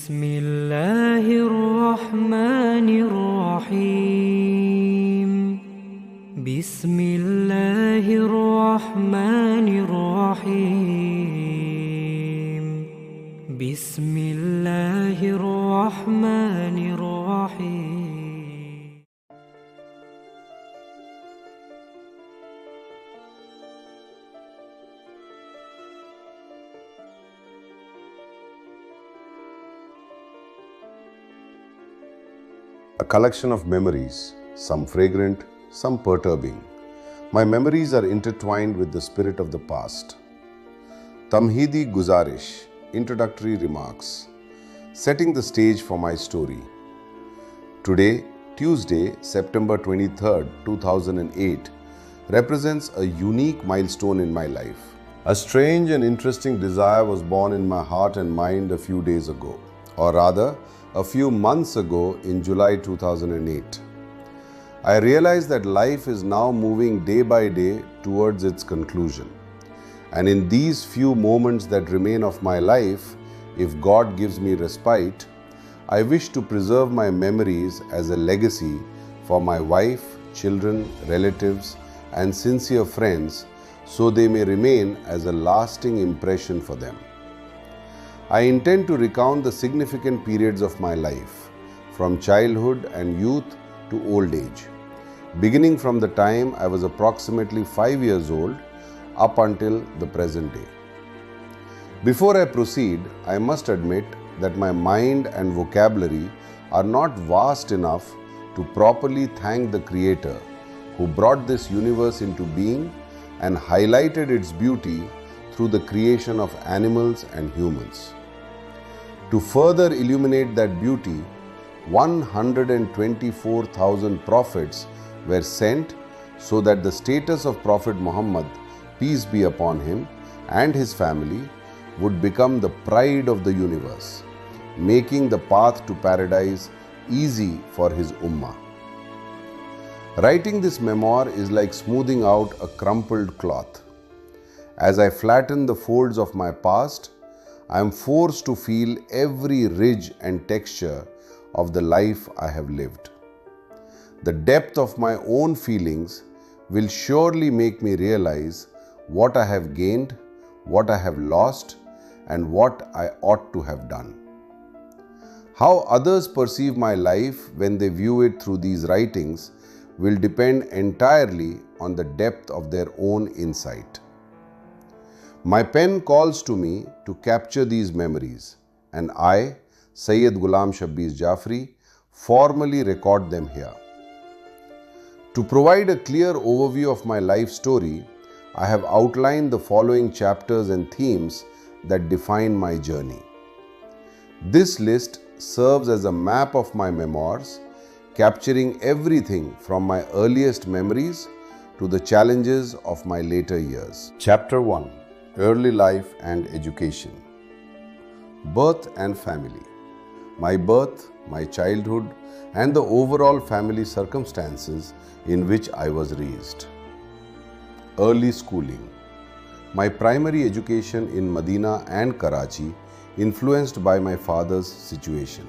بسم الله الرحمن الرحيم بسم الله الرحمن الرحيم بسم الله الرحمن الرحيم. A collection of memories, some fragrant, some perturbing. My memories are intertwined with the spirit of the past. Tamhidi Guzarish, introductory remarks, setting the stage for my story. Today, Tuesday, September 23rd, 2008, represents a unique milestone in my life. A strange and interesting desire was born in my heart and mind a few days ago, or rather, a few months ago in July 2008. I realized that life is now moving day by day towards its conclusion. And in these few moments that remain of my life, if God gives me respite, I wish to preserve my memories as a legacy for my wife, children, relatives, and sincere friends, so they may remain as a lasting impression for them. I intend to recount the significant periods of my life, from childhood and youth to old age, beginning from the time I was approximately 5 years old up until the present day. Before I proceed, I must admit that my mind and vocabulary are not vast enough to properly thank the Creator who brought this universe into being and highlighted its beauty through the creation of animals and humans. To further illuminate that beauty, 124,000 prophets were sent so that the status of Prophet Muhammad, peace be upon him, and his family would become the pride of the universe, making the path to paradise easy for his ummah. Writing this memoir is like smoothing out a crumpled cloth. As I flatten the folds of my past, I am forced to feel every ridge and texture of the life I have lived. The depth of my own feelings will surely make me realize what I have gained, what I have lost, and what I ought to have done. How others perceive my life when they view it through these writings will depend entirely on the depth of their own insight. My pen calls to me to capture these memories, and I, Syed Ghulam Shabbir Jaffery, formally record them here. To provide a clear overview of my life story, I have outlined the following chapters and themes that define my journey. This list serves as a map of my memoirs, capturing everything from my earliest memories to the challenges of my later years. Chapter 1: Early Life and Education. Birth and Family. My birth, my childhood, and the overall family circumstances in which I was raised. Early schooling. My primary education in Medina and Karachi, influenced by my father's situation.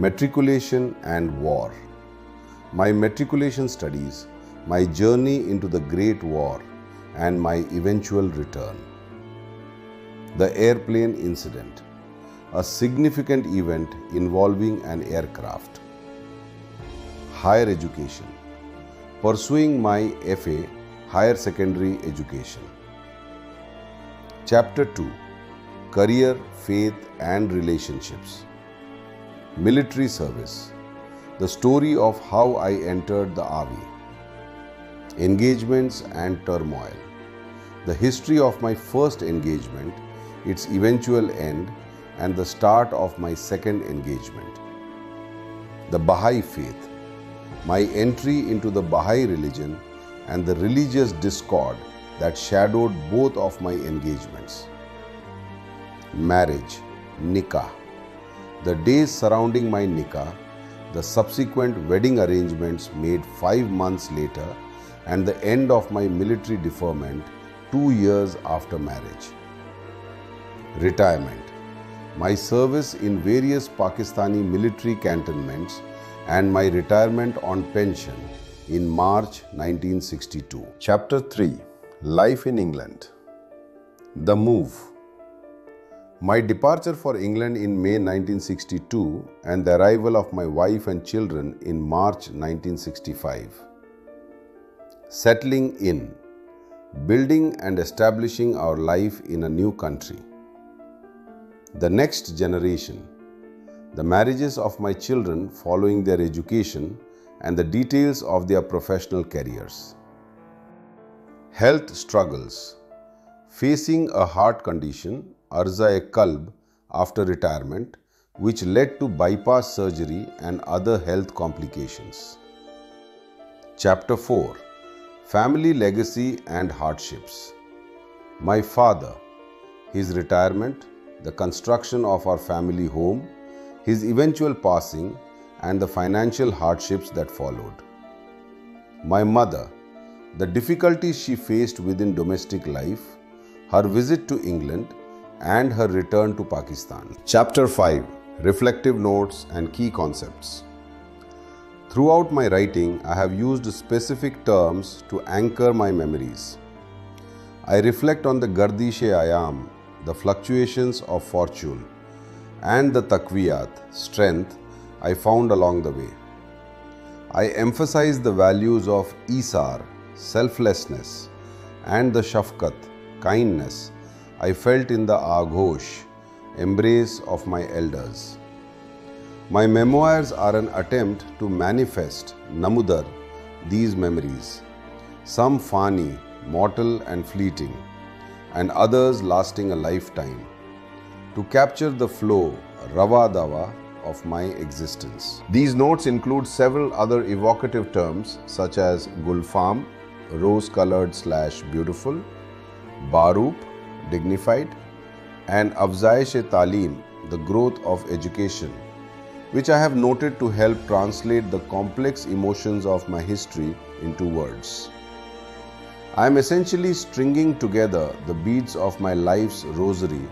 Matriculation and War. My matriculation studies, my journey into the Great War, and my eventual return. The airplane incident, a significant event involving an aircraft. Higher education, pursuing my FA, Higher Secondary Education. Chapter 2: Career, Faith and Relationships. Military service, the story of how I entered the army. Engagements and turmoil, the history of my first engagement, its eventual end, and the start of my second engagement. The Baha'i faith, my entry into the Baha'i religion and the religious discord that shadowed both of my engagements. Marriage, Nikah, the days surrounding my Nikah, the subsequent wedding arrangements made 5 months later, and the end of my military deferment 2 years after marriage. Retirement, my service in various Pakistani military cantonments, and my retirement on pension in March 1962. Chapter 3. Life in England. The Move. My departure for England in May 1962 and the arrival of my wife and children in March 1965. Settling in, building and establishing our life in a new country. The next generation, the marriages of my children following their education and the details of their professional careers. Health struggles, facing a heart condition, Arza-e-Qalb, after retirement, which led to bypass surgery and other health complications. Chapter 4. Family legacy and hardships. My father, his retirement, the construction of our family home, his eventual passing, and the financial hardships that followed. My mother, the difficulties she faced within domestic life, her visit to England, and her return to Pakistan. Chapter 5. Reflective notes and key concepts. Throughout my writing, I have used specific terms to anchor my memories. I reflect on the Gardish-e-Ayam, the fluctuations of fortune, and the Taqwiyat, strength, I found along the way. I emphasize the values of Isar, selflessness, and the Shafqat, kindness, I felt in the Aghosh, embrace of my elders. My memoirs are an attempt to manifest, namudar, these memories, some fani, mortal and fleeting, and others lasting a lifetime, to capture the flow, rawa-dawa, of my existence. These notes include several other evocative terms such as Gulfam, rose-colored/beautiful, Baroop, dignified, and Afzaish-e-Talim, the growth of education, which I have noted to help translate the complex emotions of my history into words. I am essentially stringing together the beads of my life's rosary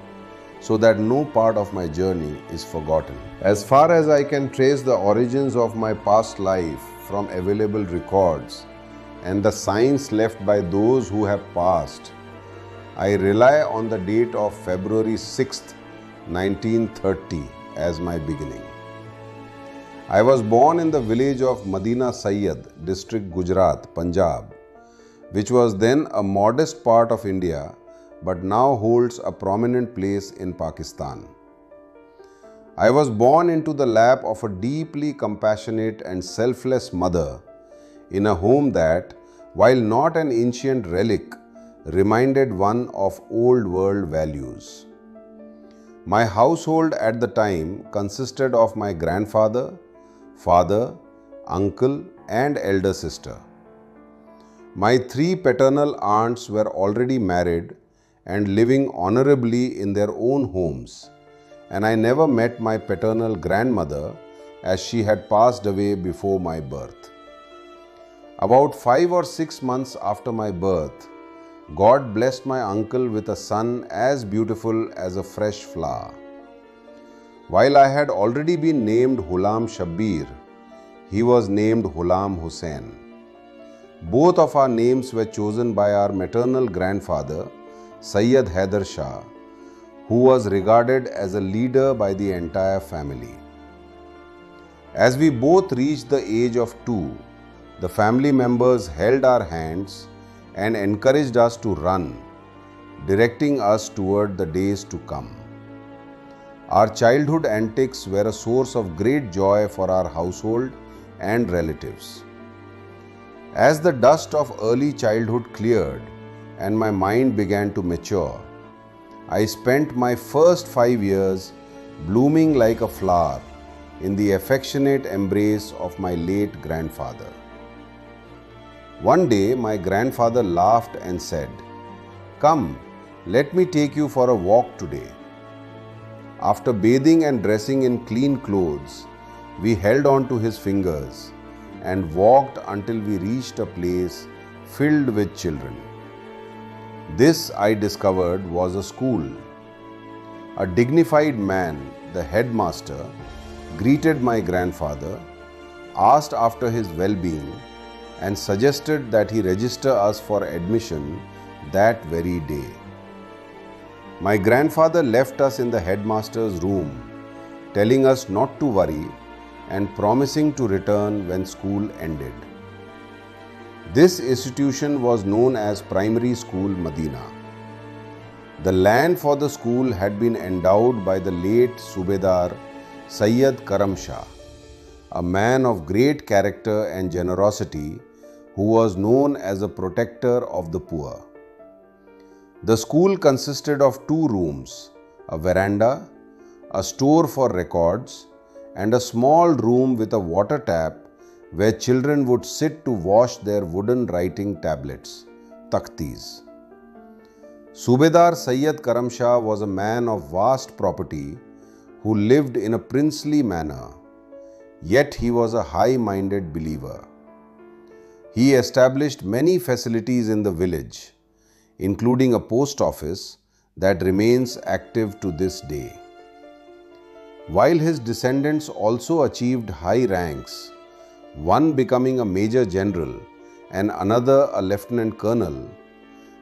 so that no part of my journey is forgotten. As far as I can trace the origins of my past life from available records and the signs left by those who have passed, I rely on the date of February 6th, 1930 as my beginning. I was born in the village of Madina Syed, district Gujarat, Punjab, which was then a modest part of India but now holds a prominent place in Pakistan. I was born into the lap of a deeply compassionate and selfless mother in a home that, while not an ancient relic, reminded one of old world values. My household at the time consisted of my grandfather, father, uncle, and elder sister. My 3 paternal aunts were already married and living honorably in their own homes, and I never met my paternal grandmother as she had passed away before my birth. About 5 or 6 months after my birth, God blessed my uncle with a son as beautiful as a fresh flower. While I had already been named Ghulam Shabbir, he was named Ghulam Hussain. Both of our names were chosen by our maternal grandfather, Syed Haidar Shah, who was regarded as a leader by the entire family. As we both reached the age of 2, the family members held our hands and encouraged us to run, directing us toward the days to come. Our childhood antics were a source of great joy for our household and relatives. As the dust of early childhood cleared and my mind began to mature, I spent my first 5 years blooming like a flower in the affectionate embrace of my late grandfather. One day, my grandfather laughed and said, "Come, let me take you for a walk today." After bathing and dressing in clean clothes, we held on to his fingers and walked until we reached a place filled with children. This, I discovered, was a school. A dignified man, the headmaster, greeted my grandfather, asked after his well-being, and suggested that he register us for admission that very day. My grandfather left us in the headmaster's room, telling us not to worry and promising to return when school ended. This institution was known as Primary School Medina. The land for the school had been endowed by the late Subedar Syed Karam-Shah, a man of great character and generosity who was known as a protector of the poor. The school consisted of 2 rooms, a veranda, a store for records, and a small room with a water tap where children would sit to wash their wooden writing tablets, takhtis. Subedar Syed Karam-Shah was a man of vast property who lived in a princely manner, yet he was a high-minded believer. He established many facilities in the village, including a post office that remains active to this day. While his descendants also achieved high ranks, one becoming a major general and another a lieutenant colonel,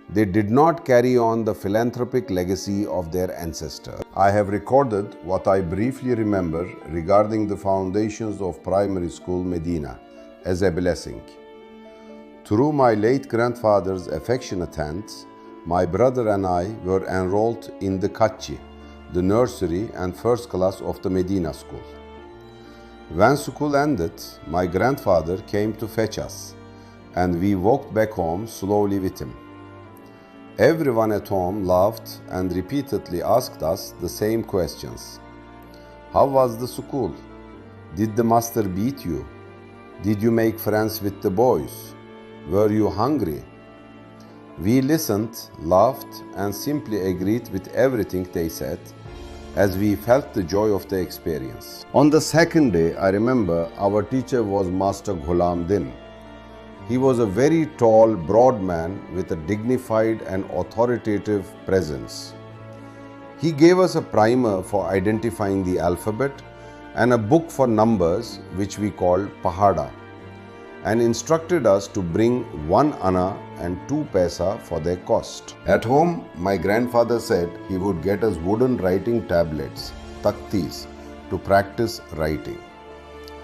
they did not carry on the philanthropic legacy of their ancestor. I have recorded what I briefly remember regarding the foundations of Primary School Medina as a blessing. Through my late grandfather's affectionate hands, my brother and I were enrolled in the Kachi, the nursery and first class of the Medina school. When school ended, my grandfather came to fetch us, and we walked back home slowly with him. Everyone at home laughed and repeatedly asked us the same questions. How was the school? Did the master beat you? Did you make friends with the boys? Were you hungry? We listened, laughed, and simply agreed with everything they said, as we felt the joy of the experience. On the second day, I remember our teacher was Master Ghulam Din. He was a very tall, broad man with a dignified and authoritative presence. He gave us a primer for identifying the alphabet and a book for numbers, which we called Pahada, and instructed us to bring 1 anna and 2 paisa for their cost. At home, my grandfather said he would get us wooden writing tablets, takhtis, to practice writing.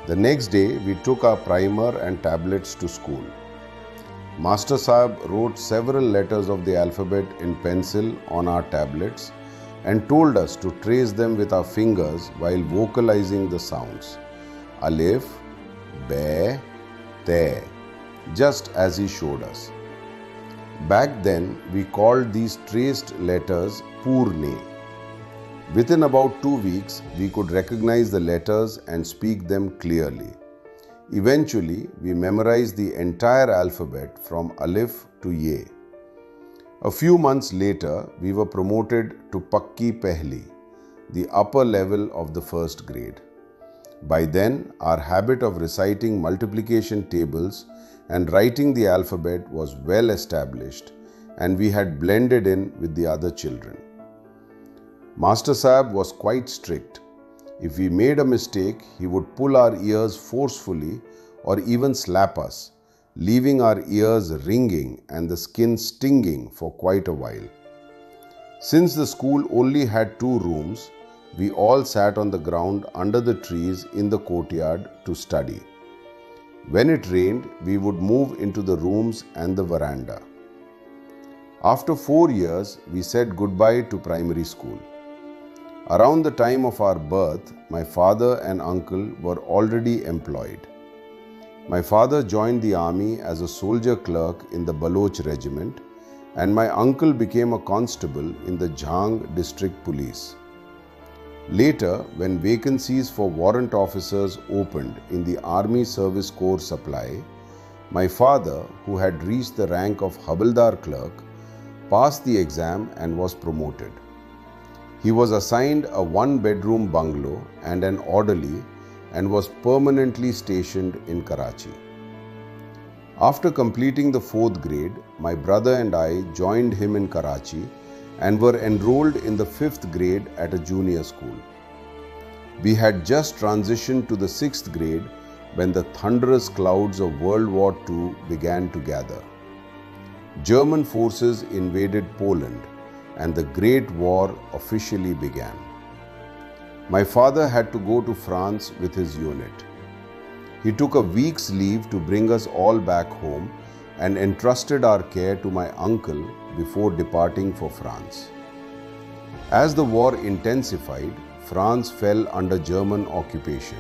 The next day, we took our primer and tablets to school. Master Sahib wrote several letters of the alphabet in pencil on our tablets and told us to trace them with our fingers while vocalizing the sounds. Alif, Ba, Te, just as he showed us. Back then, we called these traced letters Purne. Within about 2 weeks, we could recognize the letters and speak them clearly. Eventually, we memorized the entire alphabet from Alif to Ye. A few months later, we were promoted to Pakki Pehli, the upper level of the first grade. By then, our habit of reciting multiplication tables and writing the alphabet was well established, and we had blended in with the other children. Master Sahib was quite strict. If we made a mistake, he would pull our ears forcefully or even slap us, leaving our ears ringing and the skin stinging for quite a while. Since the school only had 2 rooms, we all sat on the ground under the trees in the courtyard to study. When it rained, we would move into the rooms and the veranda. After 4 years, we said goodbye to primary school. Around the time of our birth, my father and uncle were already employed. My father joined the army as a soldier clerk in the Baloch regiment, and my uncle became a constable in the Jhang district police. Later, when vacancies for warrant officers opened in the Army Service Corps supply, my father, who had reached the rank of Havildar clerk, passed the exam and was promoted. He was assigned a 1-bedroom bungalow and an orderly and was permanently stationed in Karachi. After completing the 4th grade, my brother and I joined him in Karachi and were enrolled in the 5th grade at a junior school. We had just transitioned to the 6th grade when the thunderous clouds of World War II began to gather. German forces invaded Poland and the Great War officially began. My father had to go to France with his unit. He took a week's leave to bring us all back home and entrusted our care to my uncle before departing for France. As the war intensified, France fell under German occupation,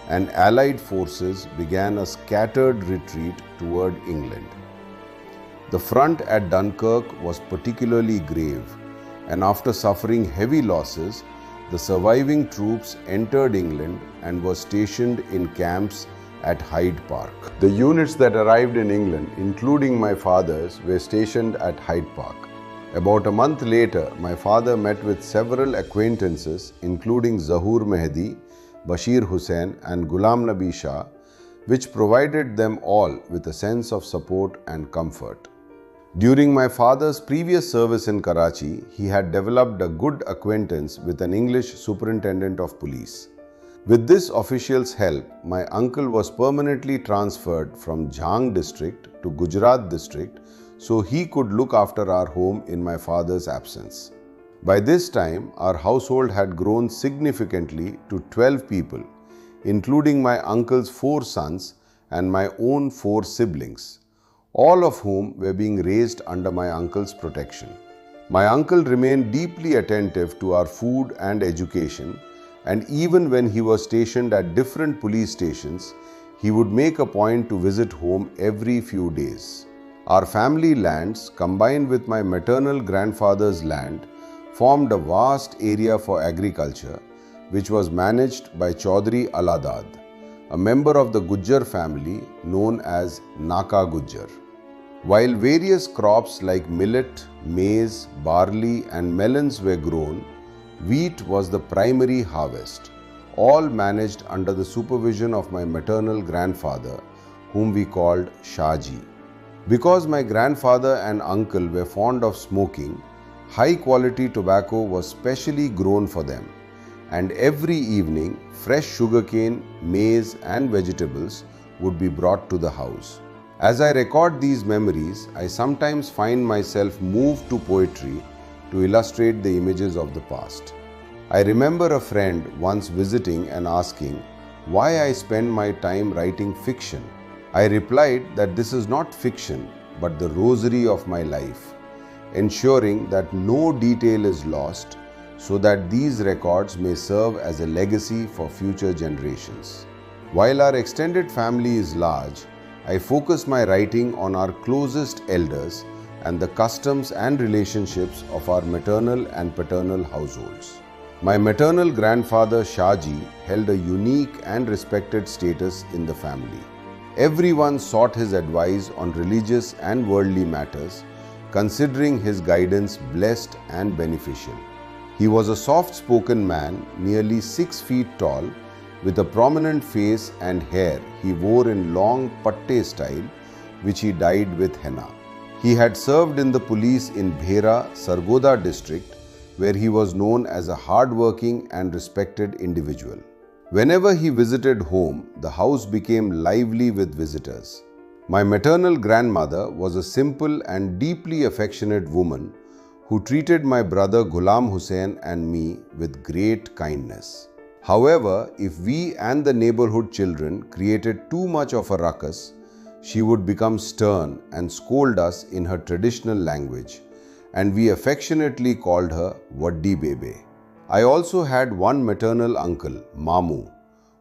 and Allied forces began a scattered retreat toward England. The front at Dunkirk was particularly grave, and after suffering heavy losses, the surviving troops entered England and were stationed in camps at Hyde Park. The units that arrived in England, including my father's, were stationed at Hyde Park. About a month later, my father met with several acquaintances, including Zahoor Mehdi, Bashir Hussain and Ghulam Nabi Shah, which provided them all with a sense of support and comfort. During my father's previous service in Karachi, he had developed a good acquaintance with an English superintendent of police. With this official's help, my uncle was permanently transferred from Jhang district to Gujarat district so he could look after our home in my father's absence. By this time, our household had grown significantly to 12 people, including my uncle's 4 sons and my own 4 siblings, all of whom were being raised under my uncle's protection. My uncle remained deeply attentive to our food and education, and even when he was stationed at different police stations, he would make a point to visit home every few days. Our family lands, combined with my maternal grandfather's land, formed a vast area for agriculture, which was managed by Chaudhry Aladad, a member of the Gujjar family known as Naka Gujjar. While various crops like millet, maize, barley and melons were grown, wheat was the primary harvest, all managed under the supervision of my maternal grandfather, whom we called Shahji. Because my grandfather and uncle were fond of smoking, high-quality tobacco was specially grown for them, and every evening fresh sugarcane, maize and vegetables would be brought to the house. As I record these memories, I sometimes find myself moved to poetry to illustrate the images of the past. I remember a friend once visiting and asking why I spend my time writing fiction. I replied that this is not fiction but the rosary of my life, ensuring that no detail is lost so that these records may serve as a legacy for future generations. While our extended family is large, I focus my writing on our closest elders and the customs and relationships of our maternal and paternal households. My maternal grandfather Shahji held a unique and respected status in the family. Everyone sought his advice on religious and worldly matters, considering his guidance blessed and beneficial. He was a soft-spoken man, nearly 6 feet tall, with a prominent face and hair he wore in long patte style, which he dyed with henna. He had served in the police in Bhera, Sargodha district, where he was known as a hard-working and respected individual. Whenever he visited home, the house became lively with visitors. My maternal grandmother was a simple and deeply affectionate woman who treated my brother Ghulam Hussain and me with great kindness. However, if we and the neighborhood children created too much of a ruckus, she would become stern and scold us in her traditional language, and we affectionately called her Vaddi Bebe. I also had one maternal uncle, Mamu,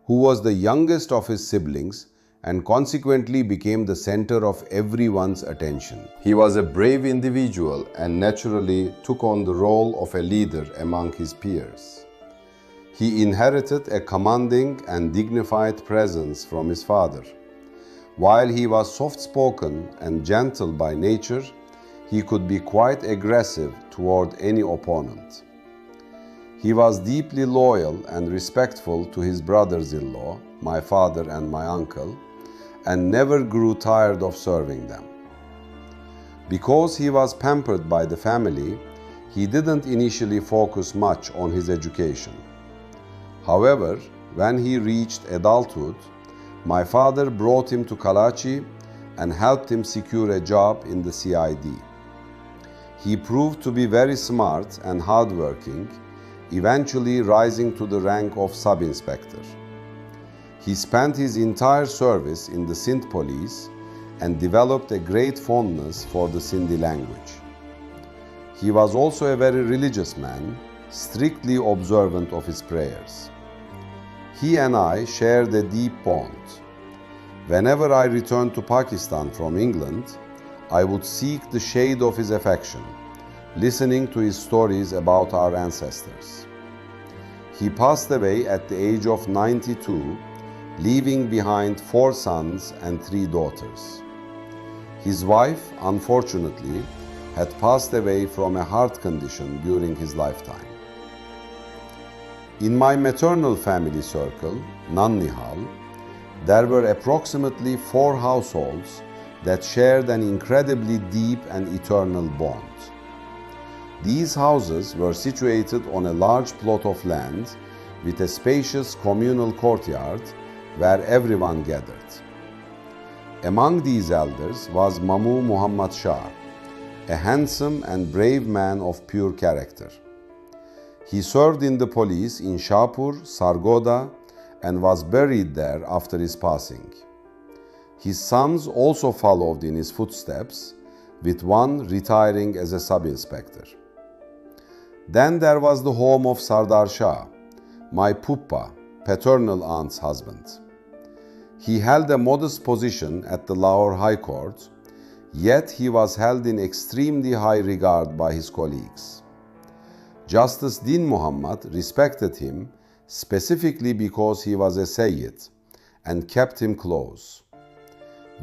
who was the youngest of his siblings and consequently became the center of everyone's attention. He was a brave individual and naturally took on the role of a leader among his peers. He inherited a commanding and dignified presence from his father. While he was soft-spoken and gentle by nature, he could be quite aggressive toward any opponent. He was deeply loyal and respectful to his brothers-in-law, my father and my uncle, and never grew tired of serving them. Because he was pampered by the family, He didn't initially focus much on his education. However, when he reached adulthood, my father brought him to Karachi and helped him secure a job in the CID. He proved to be very smart and hardworking, eventually rising to the rank of sub-inspector. He spent his entire service in the Sindh police and developed a great fondness for the Sindhi language. He was also a very religious man, strictly observant of his prayers. He and I shared a deep bond. Whenever I returned to Pakistan from England, I would seek the shade of his affection, listening to his stories about our ancestors. He passed away at the age of 92, leaving behind 4 sons and 3 daughters. His wife, unfortunately, had passed away from a heart condition during his lifetime. In my maternal family circle, Nannihal, there were approximately 4 households that shared an incredibly deep and eternal bond. These houses were situated on a large plot of land with a spacious communal courtyard where everyone gathered. Among these elders was Mamu Muhammad Shah, a handsome and brave man of pure character. He served in the police in Shahpur, Sargoda, and was buried there after his passing. His sons also followed in his footsteps, with one retiring as a sub-inspector. Then there was the home of Sardar Shah, my Puppa, paternal aunt's husband. He held a modest position at the Lahore High Court, yet he was held in extremely high regard by his colleagues. Justice Din Muhammad respected him specifically because he was a Syed and kept him close.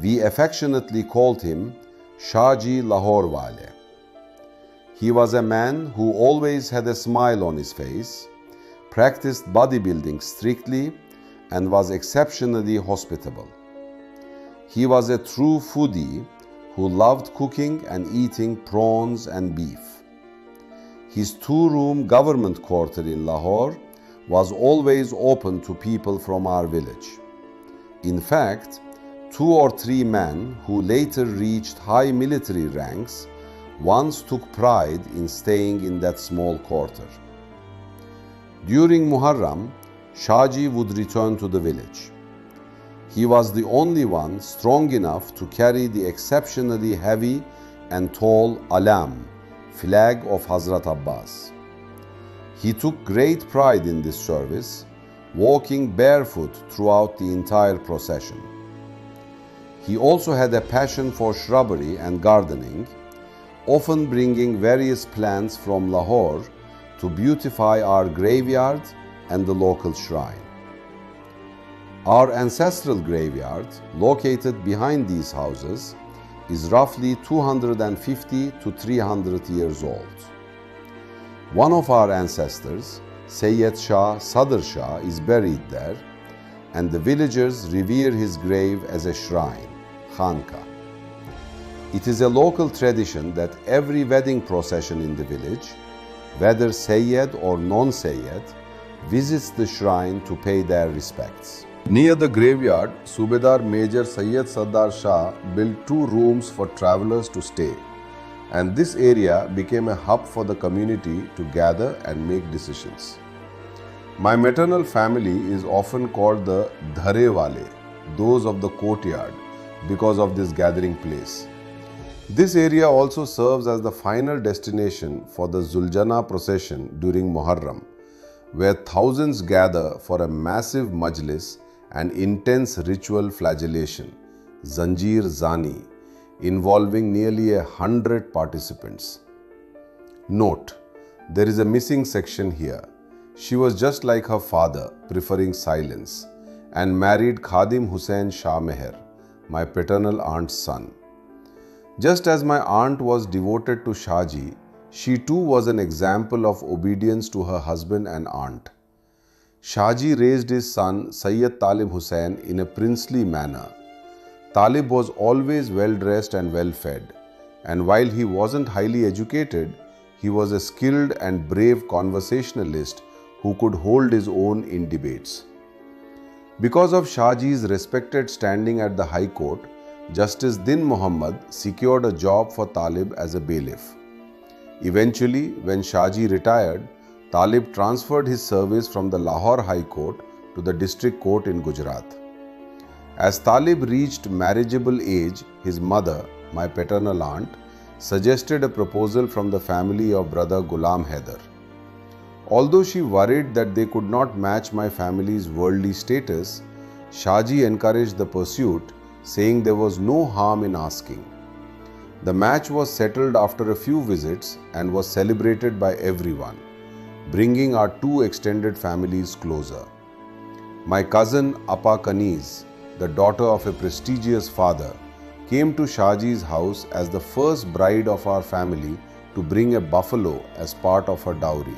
We affectionately called him Shahji Lahore Wale. He was a man who always had a smile on his face, practiced bodybuilding strictly, and was exceptionally hospitable. He was a true foodie who loved cooking and eating prawns and beef. His 2-room government quarter in Lahore was always open to people from our village. In fact, 2 or 3 men who later reached high military ranks once took pride in staying in that small quarter. During Muharram, Shahji would return to the village. He was the only one strong enough to carry the exceptionally heavy and tall alam, flag of Hazrat Abbas. He took great pride in this service, walking barefoot throughout the entire procession. He also had a passion for shrubbery and gardening, often bringing various plants from Lahore to beautify our graveyard and the local shrine. Our ancestral graveyard, located behind these houses, is roughly 250 to 300 years old. One of our ancestors, Sayyid Shah Sadr Shah, is buried there, and the villagers revere his grave as a shrine, Khanka. It is a local tradition that every wedding procession in the village, whether Sayyid or non-Sayyid, visits the shrine to pay their respects. Near the graveyard, Subedar Major Sayyid Sardar Shah built 2 rooms for travelers to stay, and this area became a hub for the community to gather and make decisions. My maternal family is often called the Dhare Wale, those of the courtyard, because of this gathering place. This area also serves as the final destination for the Zuljana procession during Muharram, where thousands gather for a massive majlis and intense ritual flagellation, Zanjeer Zani, involving nearly 100 participants. Note, there is a missing section here. She was just like her father, preferring silence, and married Khadim Hussain Shah Meher, my paternal aunt's son. Just as my aunt was devoted to Shahji, she too was an example of obedience to her husband and aunt. Shahji raised his son Sayyid Talib Hussain in a princely manner. Talib was always well dressed and well fed, and while he wasn't highly educated, he was a skilled and brave conversationalist who could hold his own in debates. Because of Shahji's respected standing at the High Court, Justice Din Muhammad secured a job for Talib as a bailiff. Eventually, when Shahji retired, Talib transferred his service from the Lahore High Court to the District Court in Gujarat. As Talib reached marriageable age, his mother, my paternal aunt, suggested a proposal from the family of brother Ghulam Haider. Although she worried that they could not match my family's worldly status, Shahji encouraged the pursuit, saying there was no harm in asking. The match was settled after a few visits and was celebrated by everyone, bringing our two extended families closer. My cousin Appa Kaniz, the daughter of a prestigious father, came to Shahji's house as the first bride of our family to bring a buffalo as part of her dowry,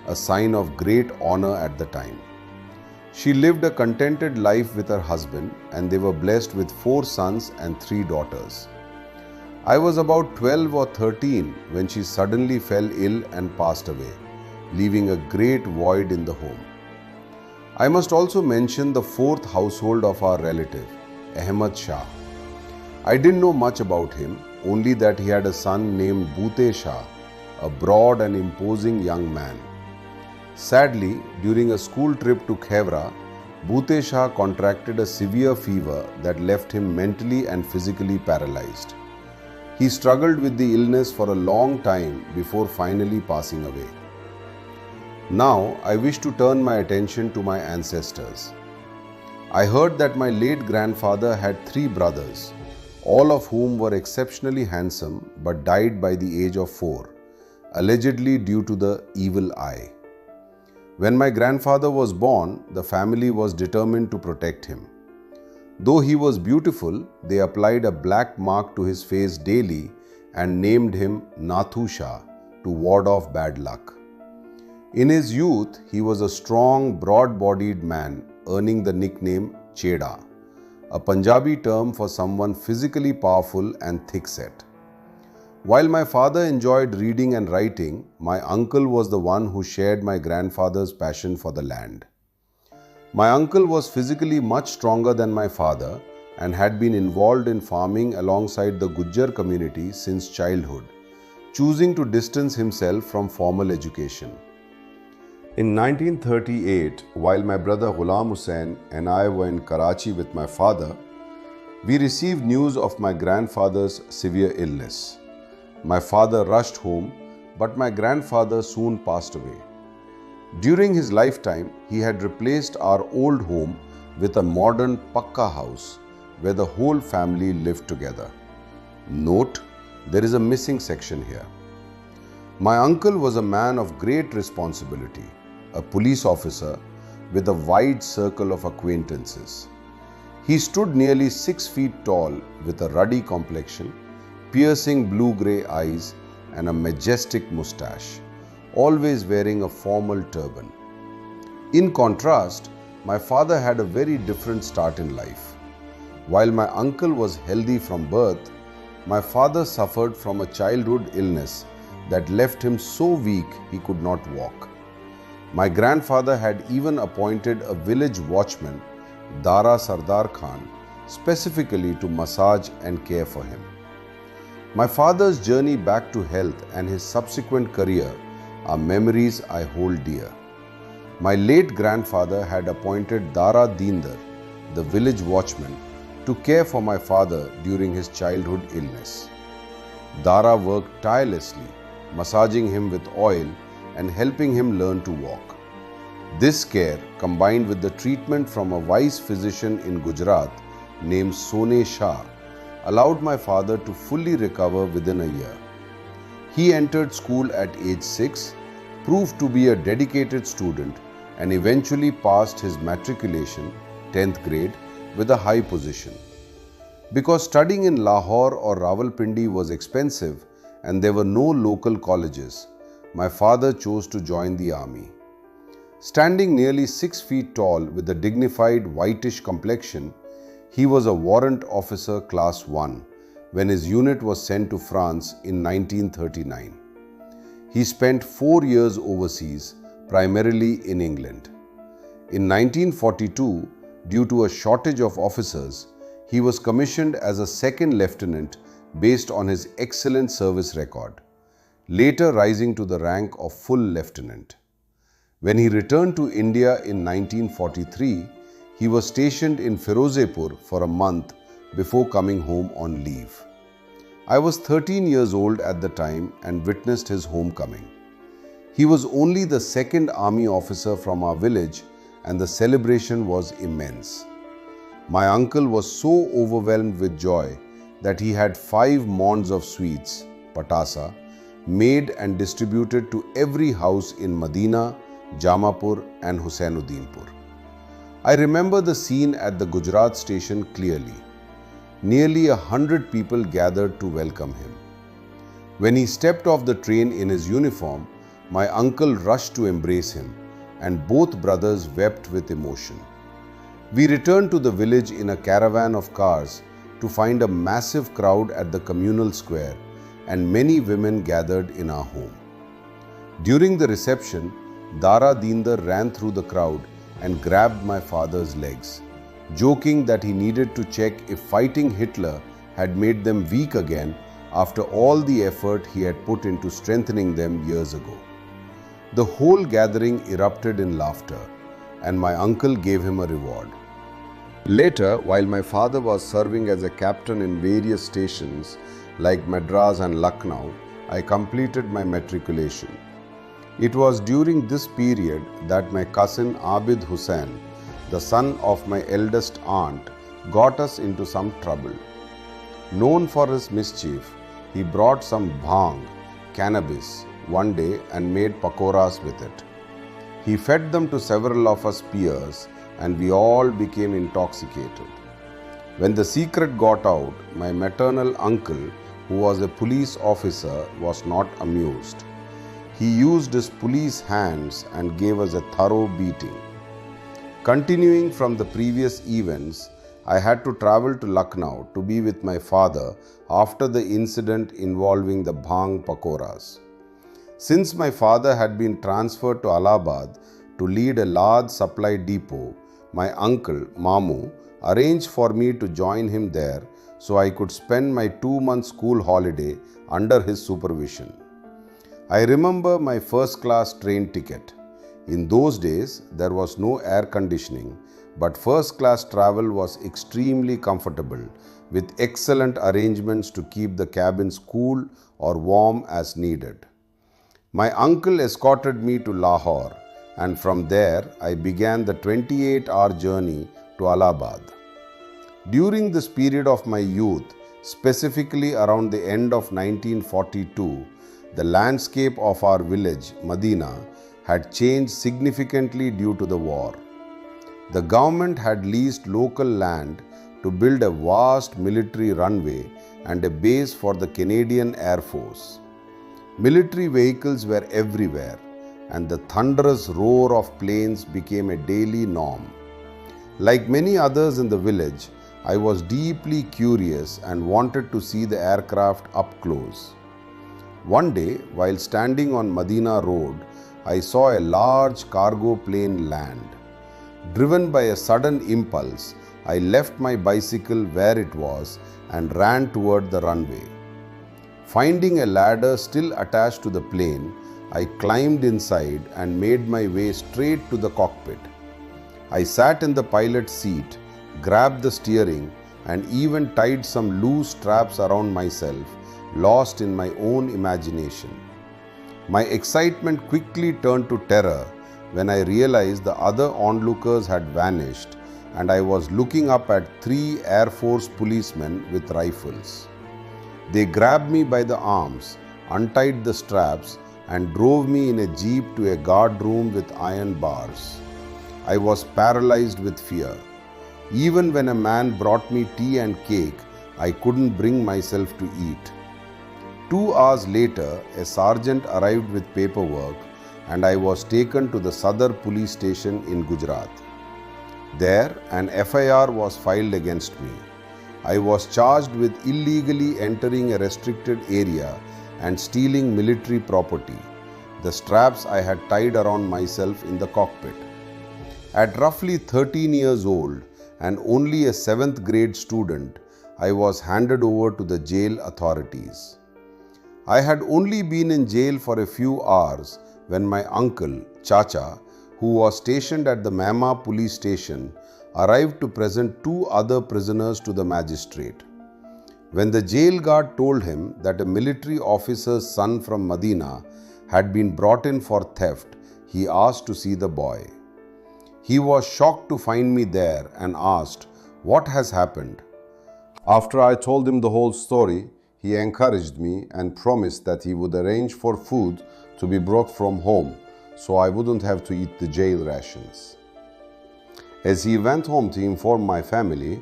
a sign of great honor at the time. She lived a contented life with her husband, and they were blessed with 4 sons and 3 daughters. I was about 12 or 13 when she suddenly fell ill and passed away, leaving a great void in the home. I must also mention the 4th household of our relative, Ahmad Shah. I didn't know much about him, only that he had a son named Bhute Shah, a broad and imposing young man. Sadly, during a school trip to Khevra, Bhute Shah contracted a severe fever that left him mentally and physically paralyzed. He struggled with the illness for a long time before finally passing away. Now, I wish to turn my attention to my ancestors. I heard that my late grandfather had 3 brothers, all of whom were exceptionally handsome but died by the age of 4, allegedly due to the evil eye. When my grandfather was born, the family was determined to protect him. Though he was beautiful, they applied a black mark to his face daily and named him Nathu Shah to ward off bad luck. In his youth, he was a strong, broad-bodied man, earning the nickname Cheda, a Punjabi term for someone physically powerful and thick-set. While my father enjoyed reading and writing, my uncle was the one who shared my grandfather's passion for the land. My uncle was physically much stronger than my father and had been involved in farming alongside the Gujjar community since childhood, choosing to distance himself from formal education. In 1938, while my brother Ghulam Hussain and I were in Karachi with my father, we received news of my grandfather's severe illness. My father rushed home, but my grandfather soon passed away. During his lifetime, he had replaced our old home with a modern Pakka house where the whole family lived together. Note, there is a missing section here. My uncle was a man of great responsibility, a police officer with a wide circle of acquaintances. He stood nearly 6 feet tall with a ruddy complexion, piercing blue-grey eyes and a majestic moustache, always wearing a formal turban. In contrast, my father had a very different start in life. While my uncle was healthy from birth, my father suffered from a childhood illness that left him so weak he could not walk. My grandfather had even appointed a village watchman, Dara Sardar Khan, specifically to massage and care for him. My father's journey back to health and his subsequent career are memories I hold dear. My late grandfather had appointed Dara Deendar, the village watchman, to care for my father during his childhood illness. Dara worked tirelessly, massaging him with oil and helping him learn to walk. This care, combined with the treatment from a wise physician in Gujarat named Sone Shah, allowed my father to fully recover within a year. He entered school at age 6, proved to be a dedicated student, and eventually passed his matriculation, 10th grade, with a high position. Because studying in Lahore or Rawalpindi was expensive and there were no local colleges, my father chose to join the army. Standing nearly 6 feet tall with a dignified whitish complexion, he was a warrant officer class 1 when his unit was sent to France in 1939. He spent 4 years overseas, primarily in England. In 1942, due to a shortage of officers, he was commissioned as a second lieutenant based on his excellent service record, later rising to the rank of full lieutenant. When he returned to India in 1943, he was stationed in Firozepur for a month before coming home on leave. I was 13 years old at the time and witnessed his homecoming. He was only the second army officer from our village, and the celebration was immense. My uncle was so overwhelmed with joy that he had 5 maunds of sweets, patasa, made and distributed to every house in Medina, Jamapur and Husainuddinpur. I remember the scene at the Gujarat station clearly. Nearly 100 people gathered to welcome him. When he stepped off the train in his uniform, my uncle rushed to embrace him, and both brothers wept with emotion. We returned to the village in a caravan of cars to find a massive crowd at the communal square, and many women gathered in our home. During the reception, Dara Deendar ran through the crowd and grabbed my father's legs, joking that he needed to check if fighting Hitler had made them weak again after all the effort he had put into strengthening them years ago. The whole gathering erupted in laughter, and my uncle gave him a reward. Later, while my father was serving as a captain in various stations like Madras and Lucknow, I completed my matriculation. It was during this period that my cousin Abid Hussain, the son of my eldest aunt, got us into some trouble. Known for his mischief, he brought some bhang, cannabis, one day and made pakoras with it. He fed them to several of us peers, and we all became intoxicated. When the secret got out, my maternal uncle, who was a police officer, was not amused. He used his police hands and gave us a thorough beating. Continuing from the previous events, I had to travel to Lucknow to be with my father after the incident involving the bhang pakoras. Since my father had been transferred to Allahabad to lead a large supply depot, my uncle, Mamu, arranged for me to join him there so I could spend my 2-month school holiday under his supervision. I remember my first-class train ticket. In those days, there was no air conditioning, but first-class travel was extremely comfortable, with excellent arrangements to keep the cabins cool or warm as needed. My uncle escorted me to Lahore, and from there I began the 28-hour journey to Allahabad. During this period of my youth, specifically around the end of 1942, the landscape of our village, Medina, had changed significantly due to the war. The government had leased local land to build a vast military runway and a base for the Canadian Air Force. Military vehicles were everywhere, and the thunderous roar of planes became a daily norm. Like many others in the village, I was deeply curious and wanted to see the aircraft up close. One day, while standing on Medina Road, I saw a large cargo plane land. Driven by a sudden impulse, I left my bicycle where it was and ran toward the runway. Finding a ladder still attached to the plane, I climbed inside and made my way straight to the cockpit. I sat in the pilot's seat, grabbed the steering, and even tied some loose straps around myself, lost in my own imagination. My excitement quickly turned to terror when I realized the other onlookers had vanished and I was looking up at 3 Air Force policemen with rifles. They grabbed me by the arms, untied the straps, and drove me in a jeep to a guard room with iron bars. I was paralyzed with fear. Even when a man brought me tea and cake, I couldn't bring myself to eat. 2 hours later, a sergeant arrived with paperwork and I was taken to the Sadar police station in Gujarat. There, an FIR was filed against me. I was charged with illegally entering a restricted area and stealing military property, the straps I had tied around myself in the cockpit. At roughly 13 years old and only a 7th grade student, I was handed over to the jail authorities. I had only been in jail for a few hours when my uncle, Chacha, who was stationed at the Mema police station, arrived to present 2 other prisoners to the magistrate. When the jail guard told him that a military officer's son from Medina had been brought in for theft, he asked to see the boy. He was shocked to find me there and asked, "What has happened?" After I told him the whole story, he encouraged me and promised that he would arrange for food to be brought from home so I wouldn't have to eat the jail rations. As he went home to inform my family,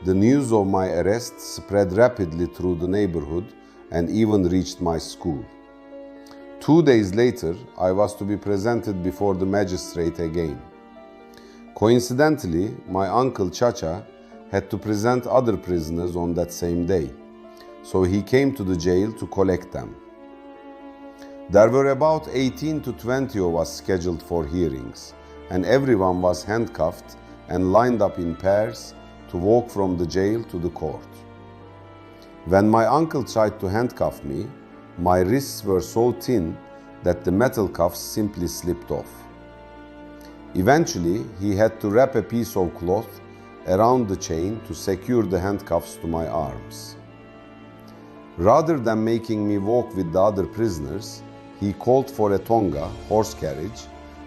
the news of my arrest spread rapidly through the neighborhood and even reached my school. 2 days later, I was to be presented before the magistrate again. Coincidentally, my uncle Chacha had to present other prisoners on that same day, so he came to the jail to collect them. There were about 18 to 20 of us scheduled for hearings, and everyone was handcuffed and lined up in pairs to walk from the jail to the court. When my uncle tried to handcuff me, my wrists were so thin that the metal cuffs simply slipped off. Eventually, he had to wrap a piece of cloth around the chain to secure the handcuffs to my arms. Rather than making me walk with the other prisoners, he called for a tonga, horse carriage,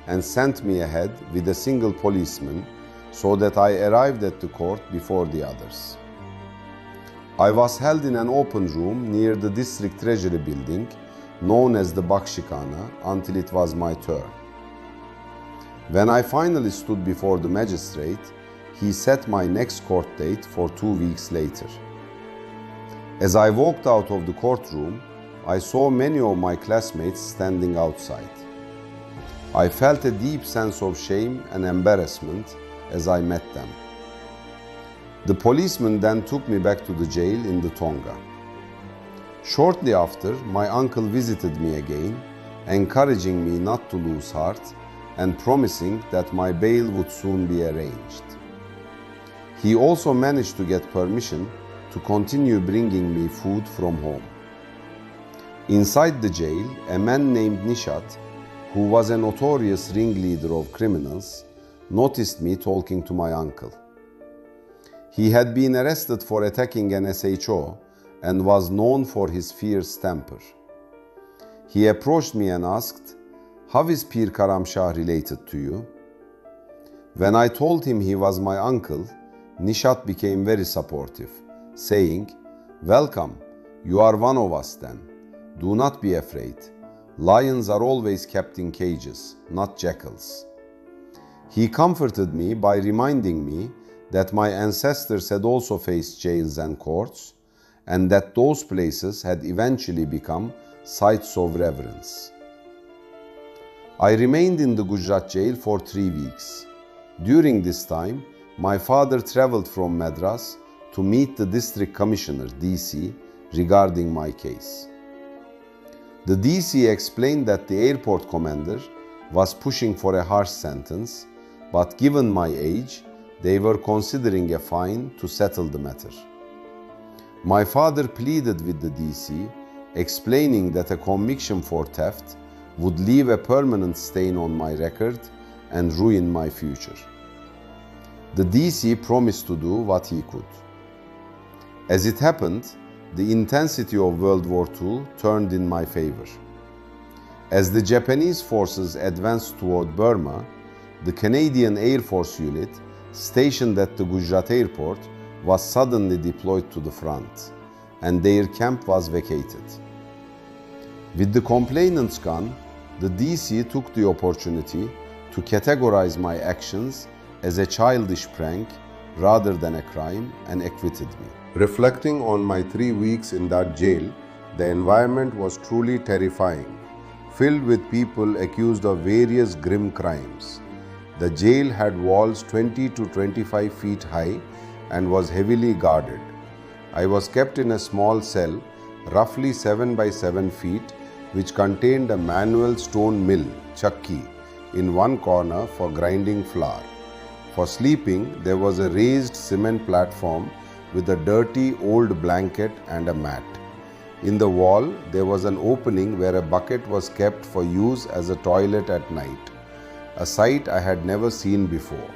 and sent me ahead with a single policeman so that I arrived at the court before the others. I was held in an open room near the district treasury building, known as the Bakshikana, until it was my turn. When I finally stood before the magistrate, he set my next court date for 2 weeks later. As I walked out of the courtroom, I saw many of my classmates standing outside. I felt a deep sense of shame and embarrassment as I met them. The policeman then took me back to the jail in the tonga. Shortly after, my uncle visited me again, encouraging me not to lose heart and promising that my bail would soon be arranged. He also managed to get permission to continue bringing me food from home. Inside the jail, a man named Nishat, who was a notorious ringleader of criminals, noticed me talking to my uncle. He had been arrested for attacking an SHO and was known for his fierce temper. He approached me and asked, "How is Pir Karam Shah related to you?" When I told him he was my uncle, Nishat became very supportive, saying, "Welcome, you are one of us then. Do not be afraid. Lions are always kept in cages, not jackals." He comforted me by reminding me that my ancestors had also faced jails and courts, and that those places had eventually become sites of reverence. I remained in the Gujarat jail for 3 weeks. During this time, my father traveled from Madras to meet the district commissioner, DC, regarding my case. The DC explained that the airport commander was pushing for a harsh sentence, but given my age, they were considering a fine to settle the matter. My father pleaded with the DC, explaining that a conviction for theft would leave a permanent stain on my record and ruin my future. The DC promised to do what he could. As it happened, the intensity of World War II turned in my favor. As the Japanese forces advanced toward Burma, the Canadian Air Force unit stationed at the Gujarat airport was suddenly deployed to the front, and their camp was vacated. With the complainants gone, the DC took the opportunity to categorize my actions as a childish prank rather than a crime and acquitted me. Reflecting on my 3 weeks in that jail, the environment was truly terrifying, filled with people accused of various grim crimes. The jail had walls 20 to 25 feet high and was heavily guarded. I was kept in a small cell, roughly 7 by 7 feet, which contained a manual stone mill, chakki, in one corner for grinding flour. For sleeping, there was a raised cement platform with a dirty old blanket and a mat. In the wall, there was an opening where a bucket was kept for use as a toilet at night, a sight I had never seen before.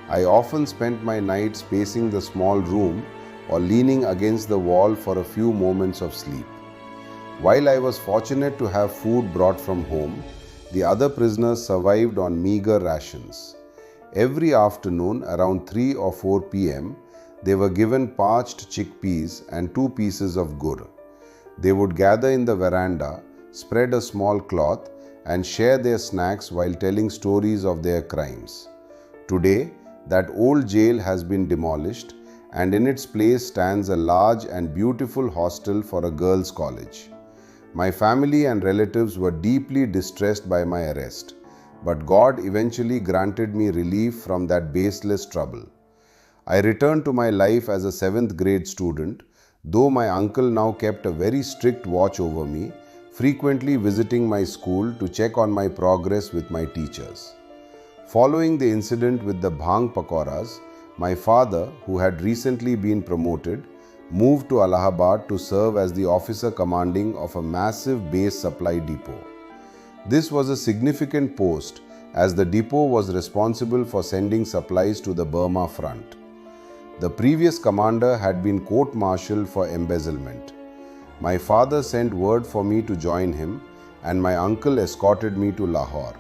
I often spent my nights pacing the small room or leaning against the wall for a few moments of sleep. While I was fortunate to have food brought from home, the other prisoners survived on meager rations. Every afternoon around 3 or 4 p.m., they were given parched chickpeas and 2 pieces of gur. They would gather in the veranda, spread a small cloth, and share their snacks while telling stories of their crimes. Today, that old jail has been demolished, and in its place stands a large and beautiful hostel for a girls' college. My family and relatives were deeply distressed by my arrest, but God eventually granted me relief from that baseless trouble. I returned to my life as a 7th grade student, though my uncle now kept a very strict watch over me, frequently visiting my school to check on my progress with my teachers. Following the incident with the bhang pakoras, my father, who had recently been promoted, moved to Allahabad to serve as the officer commanding of a massive base supply depot. This was a significant post as the depot was responsible for sending supplies to the Burma front. The previous commander had been court-martialed for embezzlement. My father sent word for me to join him, and my uncle escorted me to Lahore.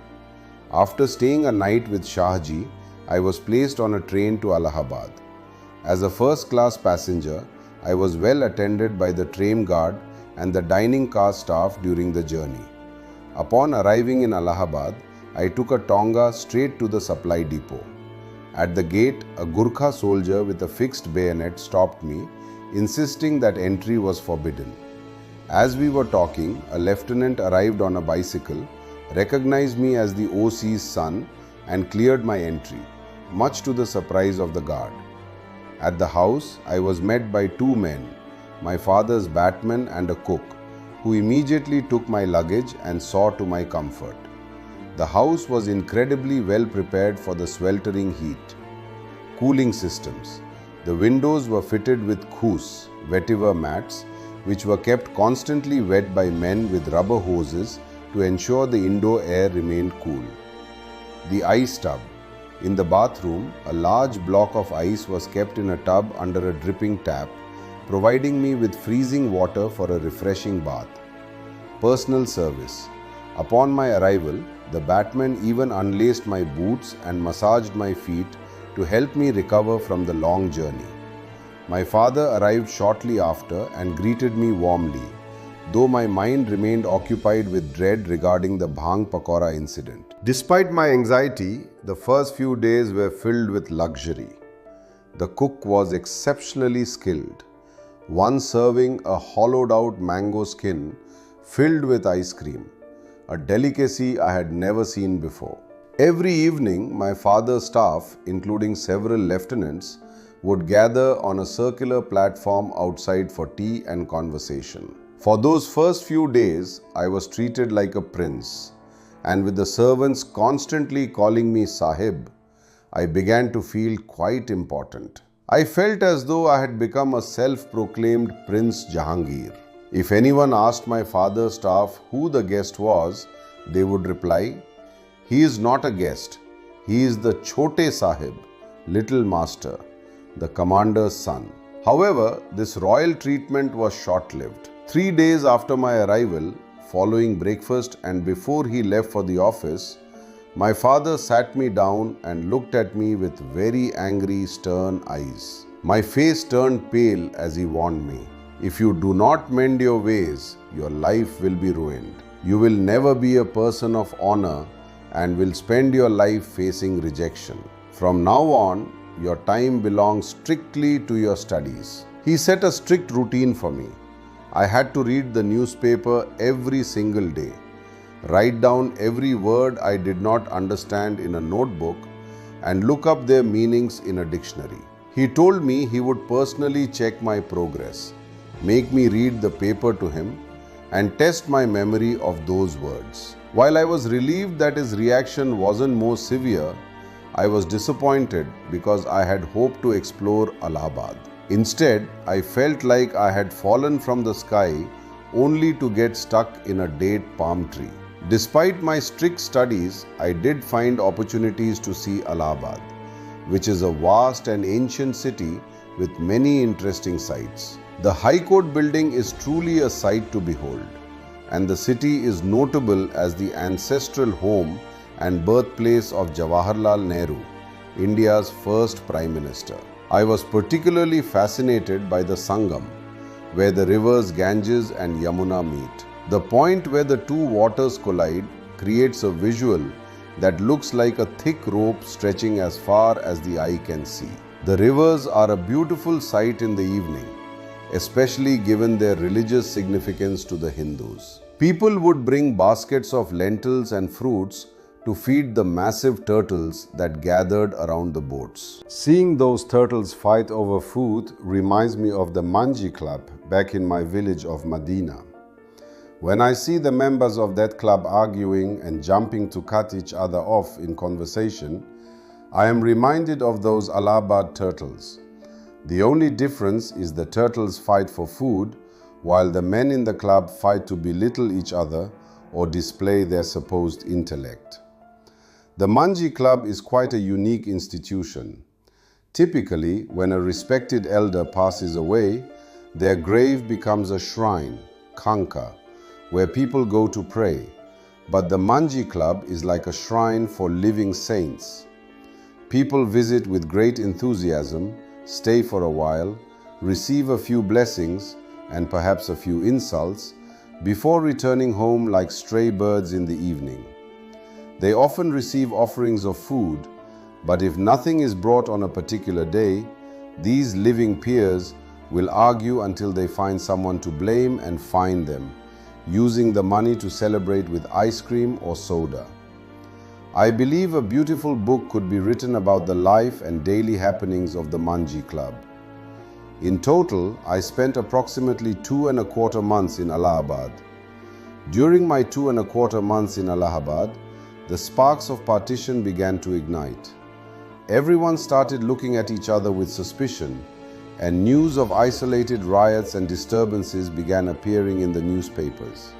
After staying a night with Shahji, I was placed on a train to Allahabad. As a first-class passenger, I was well attended by the train guard and the dining car staff during the journey. Upon arriving in Allahabad, I took a tonga straight to the supply depot. At the gate, a Gurkha soldier with a fixed bayonet stopped me, insisting that entry was forbidden. As we were talking, a lieutenant arrived on a bicycle, recognized me as the OC's son, and cleared my entry, much to the surprise of the guard. At the house, I was met by 2 men, my father's batman and a cook, who immediately took my luggage and saw to my comfort. The house was incredibly well prepared for the sweltering heat. Cooling systems. The windows were fitted with khus, vetiver mats, which were kept constantly wet by men with rubber hoses to ensure the indoor air remained cool. The ice tub. In the bathroom, a large block of ice was kept in a tub under a dripping tap, providing me with freezing water for a refreshing bath. Personal service. Upon my arrival, the batman even unlaced my boots and massaged my feet to help me recover from the long journey. My father arrived shortly after and greeted me warmly, though my mind remained occupied with dread regarding the bhang pakora incident. Despite my anxiety, the first few days were filled with luxury. The cook was exceptionally skilled, one serving a hollowed-out mango skin filled with ice cream, a delicacy I had never seen before. Every evening, my father's staff, including several lieutenants, would gather on a circular platform outside for tea and conversation. For those first few days, I was treated like a prince, and with the servants constantly calling me Sahib, I began to feel quite important. I felt as though I had become a self-proclaimed Prince Jahangir. If anyone asked my father's staff who the guest was, they would reply, "He is not a guest. He is the Chote Sahib, little master, the commander's son." However, this royal treatment was short-lived. 3 days after my arrival, following breakfast and before he left for the office, my father sat me down and looked at me with very angry, stern eyes. My face turned pale as he warned me, "If you do not mend your ways, your life will be ruined. You will never be a person of honor and will spend your life facing rejection. From now on, your time belongs strictly to your studies." He set a strict routine for me. I had to read the newspaper every single day, write down every word I did not understand in a notebook, and look up their meanings in a dictionary. He told me he would personally check my progress, make me read the paper to him, and test my memory of those words. While I was relieved that his reaction wasn't more severe, I was disappointed because I had hoped to explore Allahabad. Instead, I felt like I had fallen from the sky only to get stuck in a date palm tree. Despite my strict studies, I did find opportunities to see Allahabad, which is a vast and ancient city with many interesting sights. The High Court building is truly a sight to behold, and the city is notable as the ancestral home and birthplace of Jawaharlal Nehru, India's first Prime Minister. I was particularly fascinated by the Sangam, where the rivers Ganges and Yamuna meet. The point where the two waters collide creates a visual that looks like a thick rope stretching as far as the eye can see. The rivers are a beautiful sight in the evening, especially given their religious significance to the Hindus. People would bring baskets of lentils and fruits to feed the massive turtles that gathered around the boats. Seeing those turtles fight over food reminds me of the Manji Club back in my village of Medina. When I see the members of that club arguing and jumping to cut each other off in conversation, I am reminded of those Allahabad turtles. The only difference is the turtles fight for food, while the men in the club fight to belittle each other or display their supposed intellect. The Manji Club is quite a unique institution. Typically, when a respected elder passes away, their grave becomes a shrine, khanka, where people go to pray. But the Manji Club is like a shrine for living saints. People visit with great enthusiasm, stay for a while, receive a few blessings and perhaps a few insults before returning home like stray birds in the evening. They often receive offerings of food, but if nothing is brought on a particular day, these living peers will argue until they find someone to blame and fine them, using the money to celebrate with ice cream or soda. I believe a beautiful book could be written about the life and daily happenings of the Manji Club. In total, I spent approximately 2¼ months in Allahabad. During my 2¼ months in Allahabad, the sparks of partition began to ignite. Everyone started looking at each other with suspicion, and news of isolated riots and disturbances began appearing in the newspapers.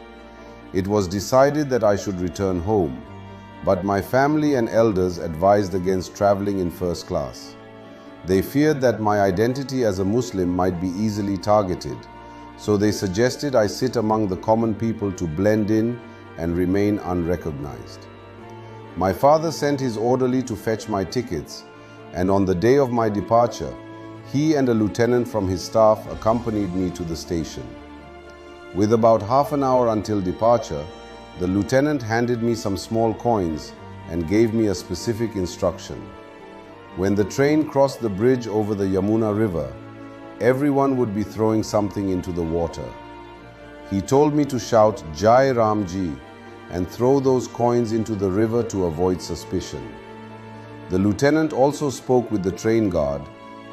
It was decided that I should return home, but my family and elders advised against traveling in first class. They feared that my identity as a Muslim might be easily targeted, so they suggested I sit among the common people to blend in and remain unrecognized. My father sent his orderly to fetch my tickets, and on the day of my departure, he and a lieutenant from his staff accompanied me to the station. With about half an hour until departure, the lieutenant handed me some small coins and gave me a specific instruction. When the train crossed the bridge over the Yamuna River, everyone would be throwing something into the water. He told me to shout Jai Ram Ji and throw those coins into the river to avoid suspicion. The lieutenant also spoke with the train guard,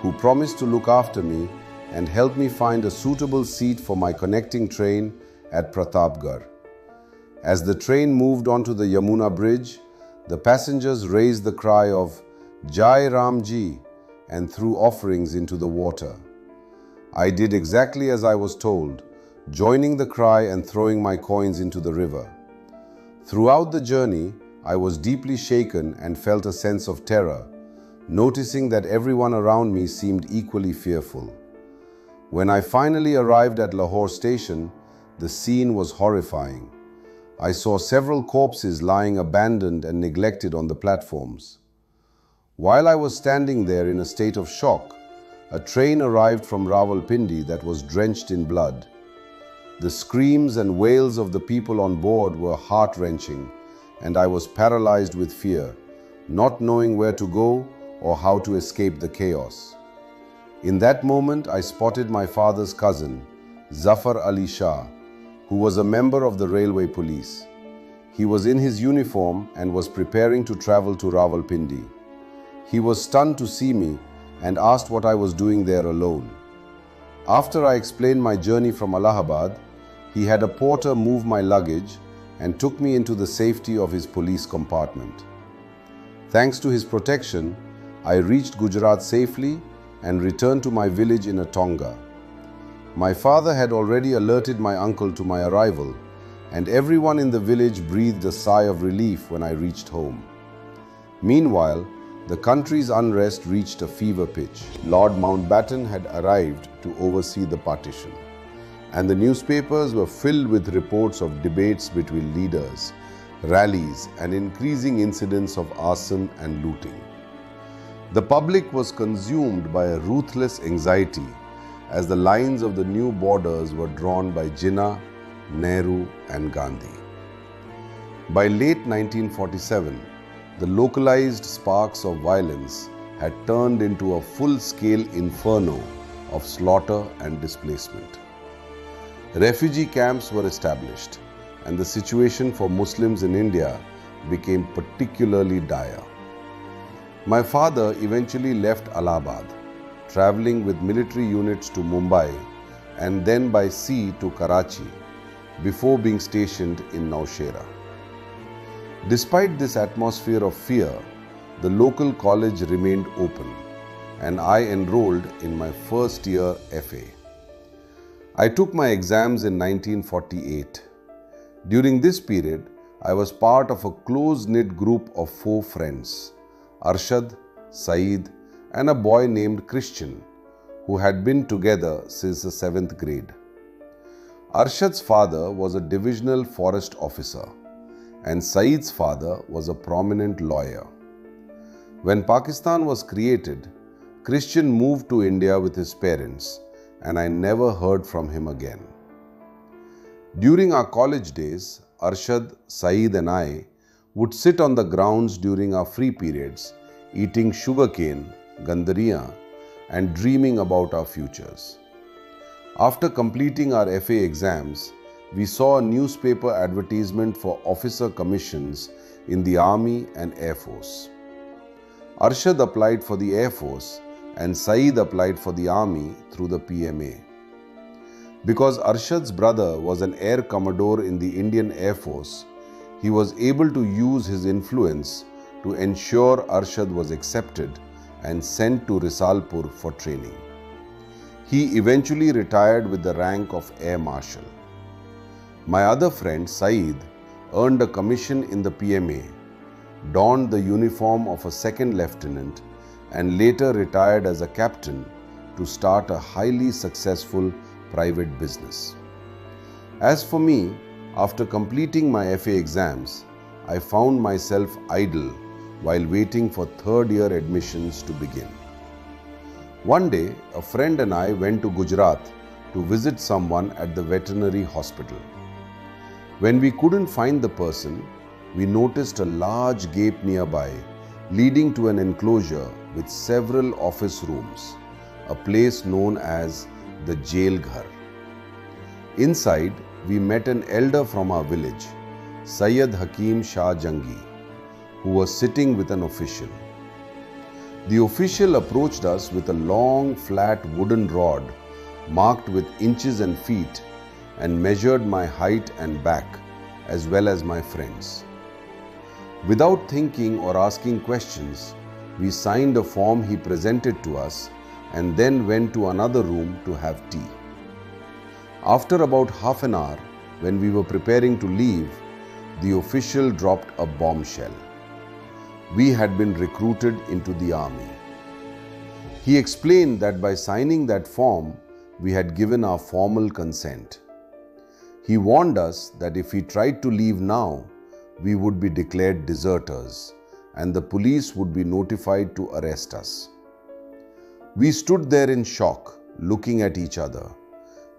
who promised to look after me and help me find a suitable seat for my connecting train at Pratapgarh. As the train moved onto the Yamuna bridge, the passengers raised the cry of Jai Ram Ji and threw offerings into the water. I did exactly as I was told, joining the cry and throwing my coins into the river. Throughout the journey, I was deeply shaken and felt a sense of terror, noticing that everyone around me seemed equally fearful. When I finally arrived at Lahore station, the scene was horrifying. I saw several corpses lying abandoned and neglected on the platforms. While I was standing there in a state of shock, a train arrived from Rawalpindi that was drenched in blood. The screams and wails of the people on board were heart-wrenching, and I was paralyzed with fear, not knowing where to go or how to escape the chaos. In that moment, I spotted my father's cousin, Zafar Ali Shah, who was a member of the railway police. He was in his uniform and was preparing to travel to Rawalpindi. He was stunned to see me and asked what I was doing there alone. After I explained my journey from Allahabad, He had a porter move my luggage and took me into the safety of his police compartment. Thanks to his protection, I reached Gujarat safely and returned to my village in a tonga. My father had already alerted my uncle to my arrival, and everyone in the village breathed a sigh of relief when I reached home. Meanwhile, the country's unrest reached a fever pitch. Lord Mountbatten had arrived to oversee the partition, and the newspapers were filled with reports of debates between leaders, rallies, and increasing incidents of arson and looting. The public was consumed by a ruthless anxiety as the lines of the new borders were drawn by Jinnah, Nehru, and Gandhi. By late 1947, the localized sparks of violence had turned into a full-scale inferno of slaughter and displacement. Refugee camps were established, and the situation for Muslims in India became particularly dire. My father eventually left Allahabad, traveling with military units to Mumbai and then by sea to Karachi before being stationed in Nowshera. Despite this atmosphere of fear, the local college remained open, and I enrolled in my first year FA. I took my exams in 1948. During this period, I was part of a close-knit group of 4 friends, Arshad, Syed, and a boy named Christian, who had been together since the 7th grade. Arshad's father was a divisional forest officer, and Syed's father was a prominent lawyer. When Pakistan was created, Christian moved to India with his parents, and I never heard from him again. During our college days, Arshad, Syed, and I would sit on the grounds during our free periods, eating sugarcane, gandariya, and dreaming about our futures. After completing our FA exams, we saw a newspaper advertisement for officer commissions in the Army and Air Force. Arshad applied for the Air Force and Syed applied for the Army through the PMA. Because Arshad's brother was an Air Commodore in the Indian Air Force, he was able to use his influence to ensure Arshad was accepted and sent to Risalpur for training. He eventually retired with the rank of Air Marshal. My other friend, Syed, earned a commission in the PMA, donned the uniform of a second lieutenant, and later retired as a captain to start a highly successful private business. As for me, after completing my FA exams, I found myself idle while waiting for third-year admissions to begin. One day, a friend and I went to Gujarat to visit someone at the veterinary hospital. When we couldn't find the person, we noticed a large gate nearby leading to an enclosure with several office rooms, a place known as the Jail Ghar. Inside, we met an elder from our village, Syed Hakim Shah Jangi, who was sitting with an official. The official approached us with a long, flat wooden rod marked with inches and feet and measured my height and back as well as my friends. Without thinking or asking questions, we signed a form he presented to us and then went to another room to have tea. After about half an hour, when we were preparing to leave, the official dropped a bombshell. We had been recruited into the army. He explained that by signing that form, we had given our formal consent. He warned us that if we tried to leave now, we would be declared deserters and the police would be notified to arrest us. We stood there in shock, looking at each other,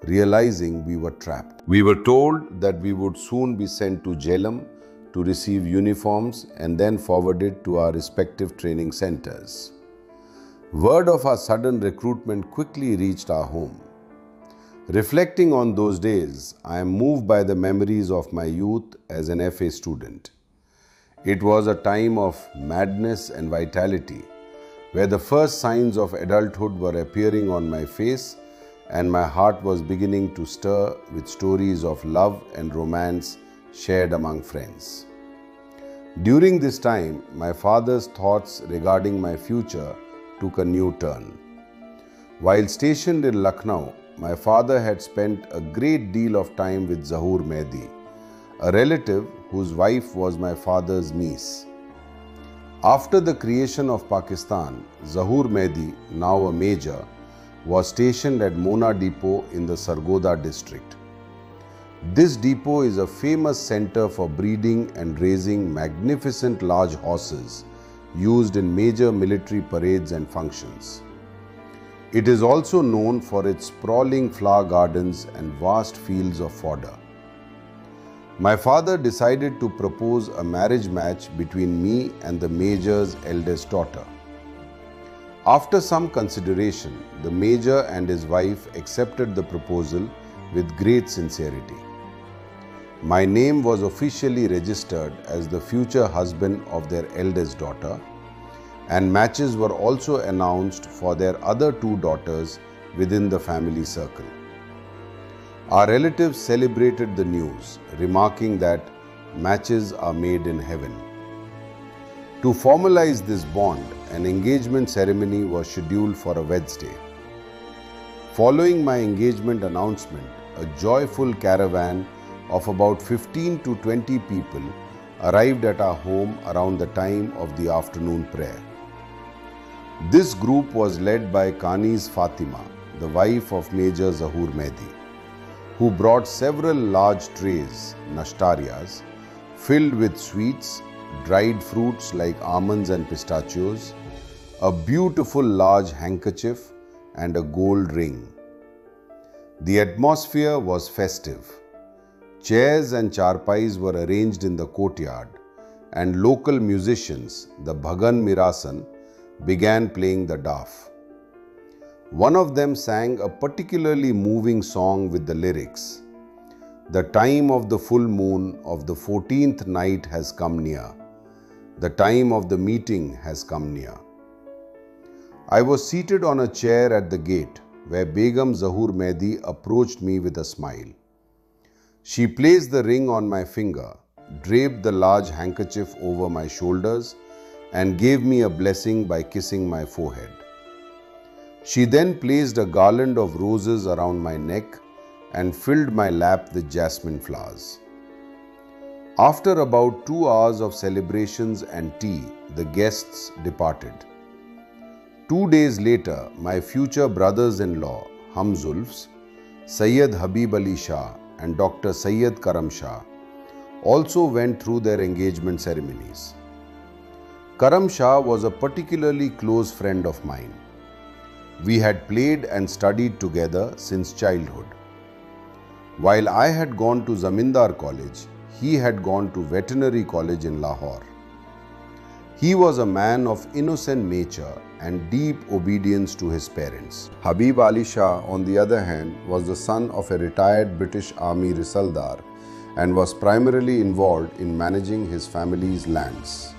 realizing we were trapped. We were told that we would soon be sent to Jhelum to receive uniforms and then forwarded to our respective training centers. Word of our sudden recruitment quickly reached our home. Reflecting on those days, I am moved by the memories of my youth as an FA student. It was a time of madness and vitality, where the first signs of adulthood were appearing on my face and my heart was beginning to stir with stories of love and romance shared among friends. During this time, my father's thoughts regarding my future took a new turn. While stationed in Lucknow, my father had spent a great deal of time with Zahoor Mehdi, a relative whose wife was my father's niece. After the creation of Pakistan, Zahoor Mehdi, now a major, was stationed at Mona Depot in the Sargodha district. This depot is a famous center for breeding and raising magnificent large horses used in major military parades and functions. It is also known for its sprawling flower gardens and vast fields of fodder. My father decided to propose a marriage match between me and the major's eldest daughter. After some consideration, the major and his wife accepted the proposal with great sincerity. My name was officially registered as the future husband of their eldest daughter, and matches were also announced for their other two daughters within the family circle. Our relatives celebrated the news, remarking that matches are made in heaven. To formalize this bond, an engagement ceremony was scheduled for a Wednesday. Following my engagement announcement, a joyful caravan of about 15 to 20 people arrived at our home around the time of the afternoon prayer. This group was led by Kani's Fatima, the wife of Major Zahoor Mehdi, who brought several large trays, nashtarias, filled with sweets, dried fruits like almonds and pistachios, a beautiful large handkerchief, and a gold ring. The atmosphere was festive. Chairs and charpais were arranged in the courtyard, and local musicians, the Bhagan Mirasan, began playing the daf. One of them sang a particularly moving song with the lyrics, "The time of the full moon of the 14th night has come near. The time of the meeting has come near." I was seated on a chair at the gate where Begum Zahoor Mehdi approached me with a smile. She placed the ring on my finger, draped the large handkerchief over my shoulders, and gave me a blessing by kissing my forehead. She then placed a garland of roses around my neck and filled my lap with jasmine flowers. After about 2 hours of celebrations and tea, the guests departed. 2 days later, my future brothers-in-law, Hamzulfs, Syed Habib Ali Shah and Dr. Syed Karam Shah, also went through their engagement ceremonies. Karam Shah was a particularly close friend of mine. We had played and studied together since childhood. While I had gone to Zamindar College, he had gone to Veterinary College in Lahore. He was a man of innocent nature and deep obedience to his parents. Habib Ali Shah, on the other hand, was the son of a retired British Army Risaldar and was primarily involved in managing his family's lands.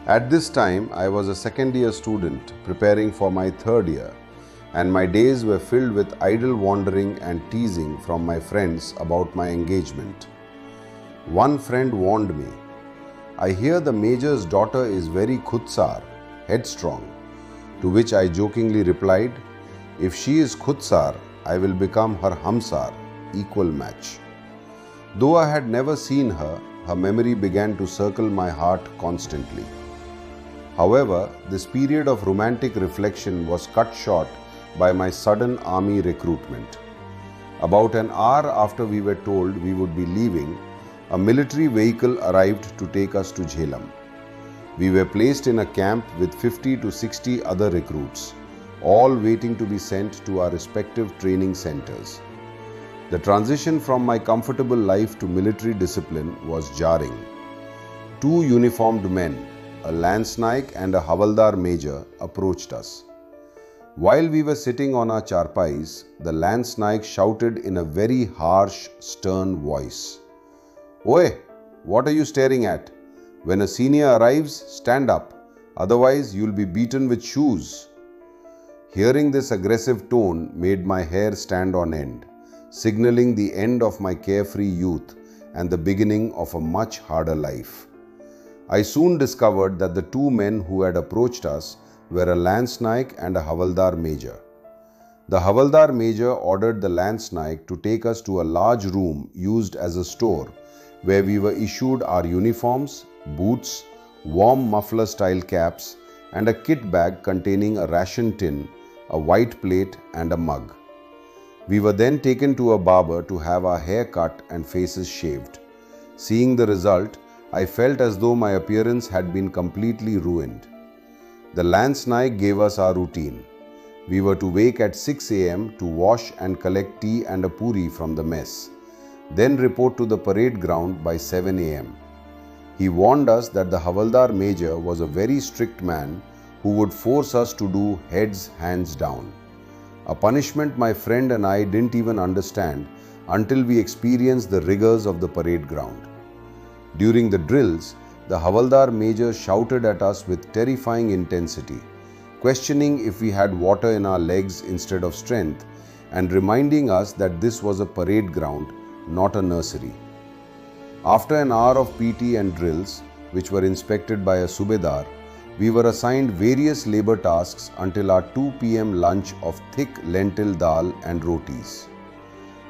At this time, I was a second-year student preparing for my third year, and my days were filled with idle wandering and teasing from my friends about my engagement. One friend warned me, "I hear the major's daughter is very khudsar, headstrong," to which I jokingly replied, "If she is khudsar, I will become her hamsar, equal match." Though I had never seen her, her memory began to circle my heart constantly. However, this period of romantic reflection was cut short by my sudden army recruitment. About an hour after we were told we would be leaving, a military vehicle arrived to take us to Jhelum. We were placed in a camp with 50 to 60 other recruits, all waiting to be sent to our respective training centers. The transition from my comfortable life to military discipline was jarring. 2 uniformed men, a Lance Naik and a Havaldar Major, approached us. While we were sitting on our charpais, the Lance Naik shouted in a very harsh, stern voice, "Oi, what are you staring at? When a senior arrives, stand up, otherwise you'll be beaten with shoes." Hearing this aggressive tone made my hair stand on end, signaling the end of my carefree youth and the beginning of a much harder life. I soon discovered that the two men who had approached us were a Lance Naik and a Havaldar Major. The Havaldar Major ordered the Lance Naik to take us to a large room used as a store where we were issued our uniforms, boots, warm muffler-style caps and a kit bag containing a ration tin, a white plate and a mug. We were then taken to a barber to have our hair cut and faces shaved. Seeing the result, I felt as though my appearance had been completely ruined. The Lance Naik gave us our routine. We were to wake at 6 a.m. to wash and collect tea and a puri from the mess, then report to the parade ground by 7 a.m. He warned us that the Havaldar Major was a very strict man who would force us to do heads hands down. A punishment my friend and I didn't even understand until we experienced the rigors of the parade ground. During the drills, the Havaldar Major shouted at us with terrifying intensity, questioning if we had water in our legs instead of strength and reminding us that this was a parade ground, not a nursery. After an hour of PT and drills, which were inspected by a Subedar, we were assigned various labor tasks until our 2 p.m. lunch of thick lentil dal and rotis.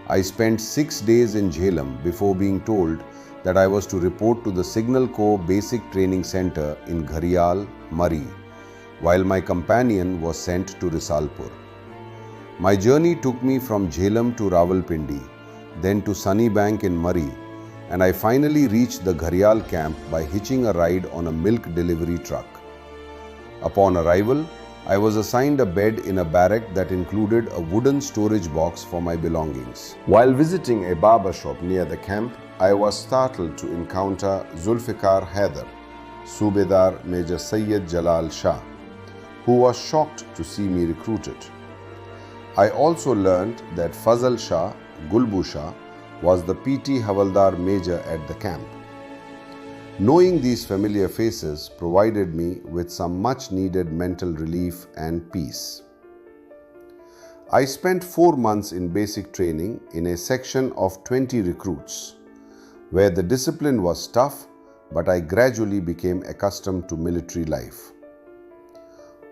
I spent 6 days in Jhelum before being told that I was to report to the Signal Corps Basic Training Center in Gharial, Murree, while my companion was sent to Risalpur. My journey took me from Jhelum to Rawalpindi, then to Sunnybank in Murree, and I finally reached the Gharial camp by hitching a ride on a milk delivery truck. Upon arrival, I was assigned a bed in a barrack that included a wooden storage box for my belongings. While visiting a barber shop near the camp, I was startled to encounter Zulfikar Haider, Subedar Major Syed Jalal Shah, who was shocked to see me recruited. I also learned that Fazal Shah, Gulbu Shah, was the PT Havaldar Major at the camp. Knowing these familiar faces provided me with some much needed mental relief and peace. I spent 4 months in basic training in a section of 20 recruits, where the discipline was tough, but I gradually became accustomed to military life.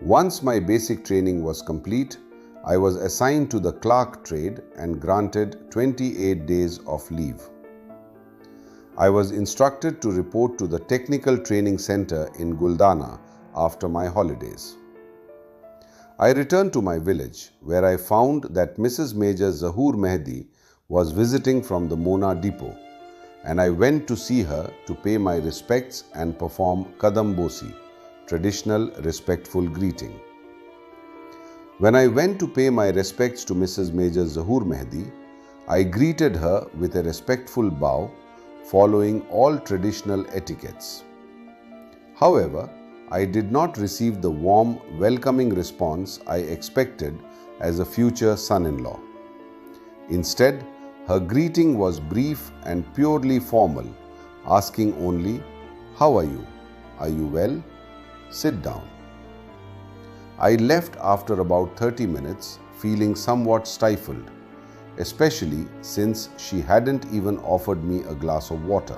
Once my basic training was complete, I was assigned to the clerk trade and granted 28 days of leave. I was instructed to report to the Technical Training Center in Guldana after my holidays. I returned to my village, where I found that Mrs. Major Zahoor Mehdi was visiting from the Mona depot, and I went to see her to pay my respects and perform Kadam Bosi, traditional respectful greeting. When I went to pay my respects to Mrs. Major Zahoor Mehdi, I greeted her with a respectful bow, following all traditional etiquettes. However, I did not receive the warm, welcoming response I expected as a future son-in-law. Instead, her greeting was brief and purely formal, asking only, "How are you? Are you well? Sit down." I left after about 30 minutes, feeling somewhat stifled, especially since she hadn't even offered me a glass of water.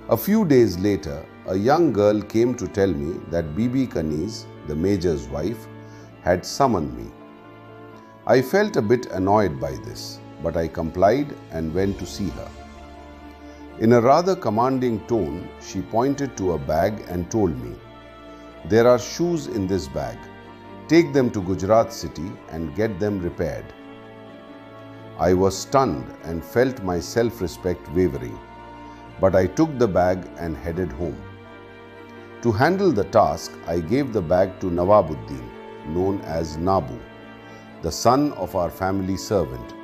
A few days later, a young girl came to tell me that Bibi Kaniz, the major's wife, had summoned me. I felt a bit annoyed by this, but I complied and went to see her. In a rather commanding tone, she pointed to a bag and told me, "There are shoes in this bag. Take them to Gujarat city and get them repaired." I was stunned and felt my self-respect wavering, but I took the bag and headed home. To handle the task, I gave the bag to Nawabuddin, known as Nabu, the son of our family servant,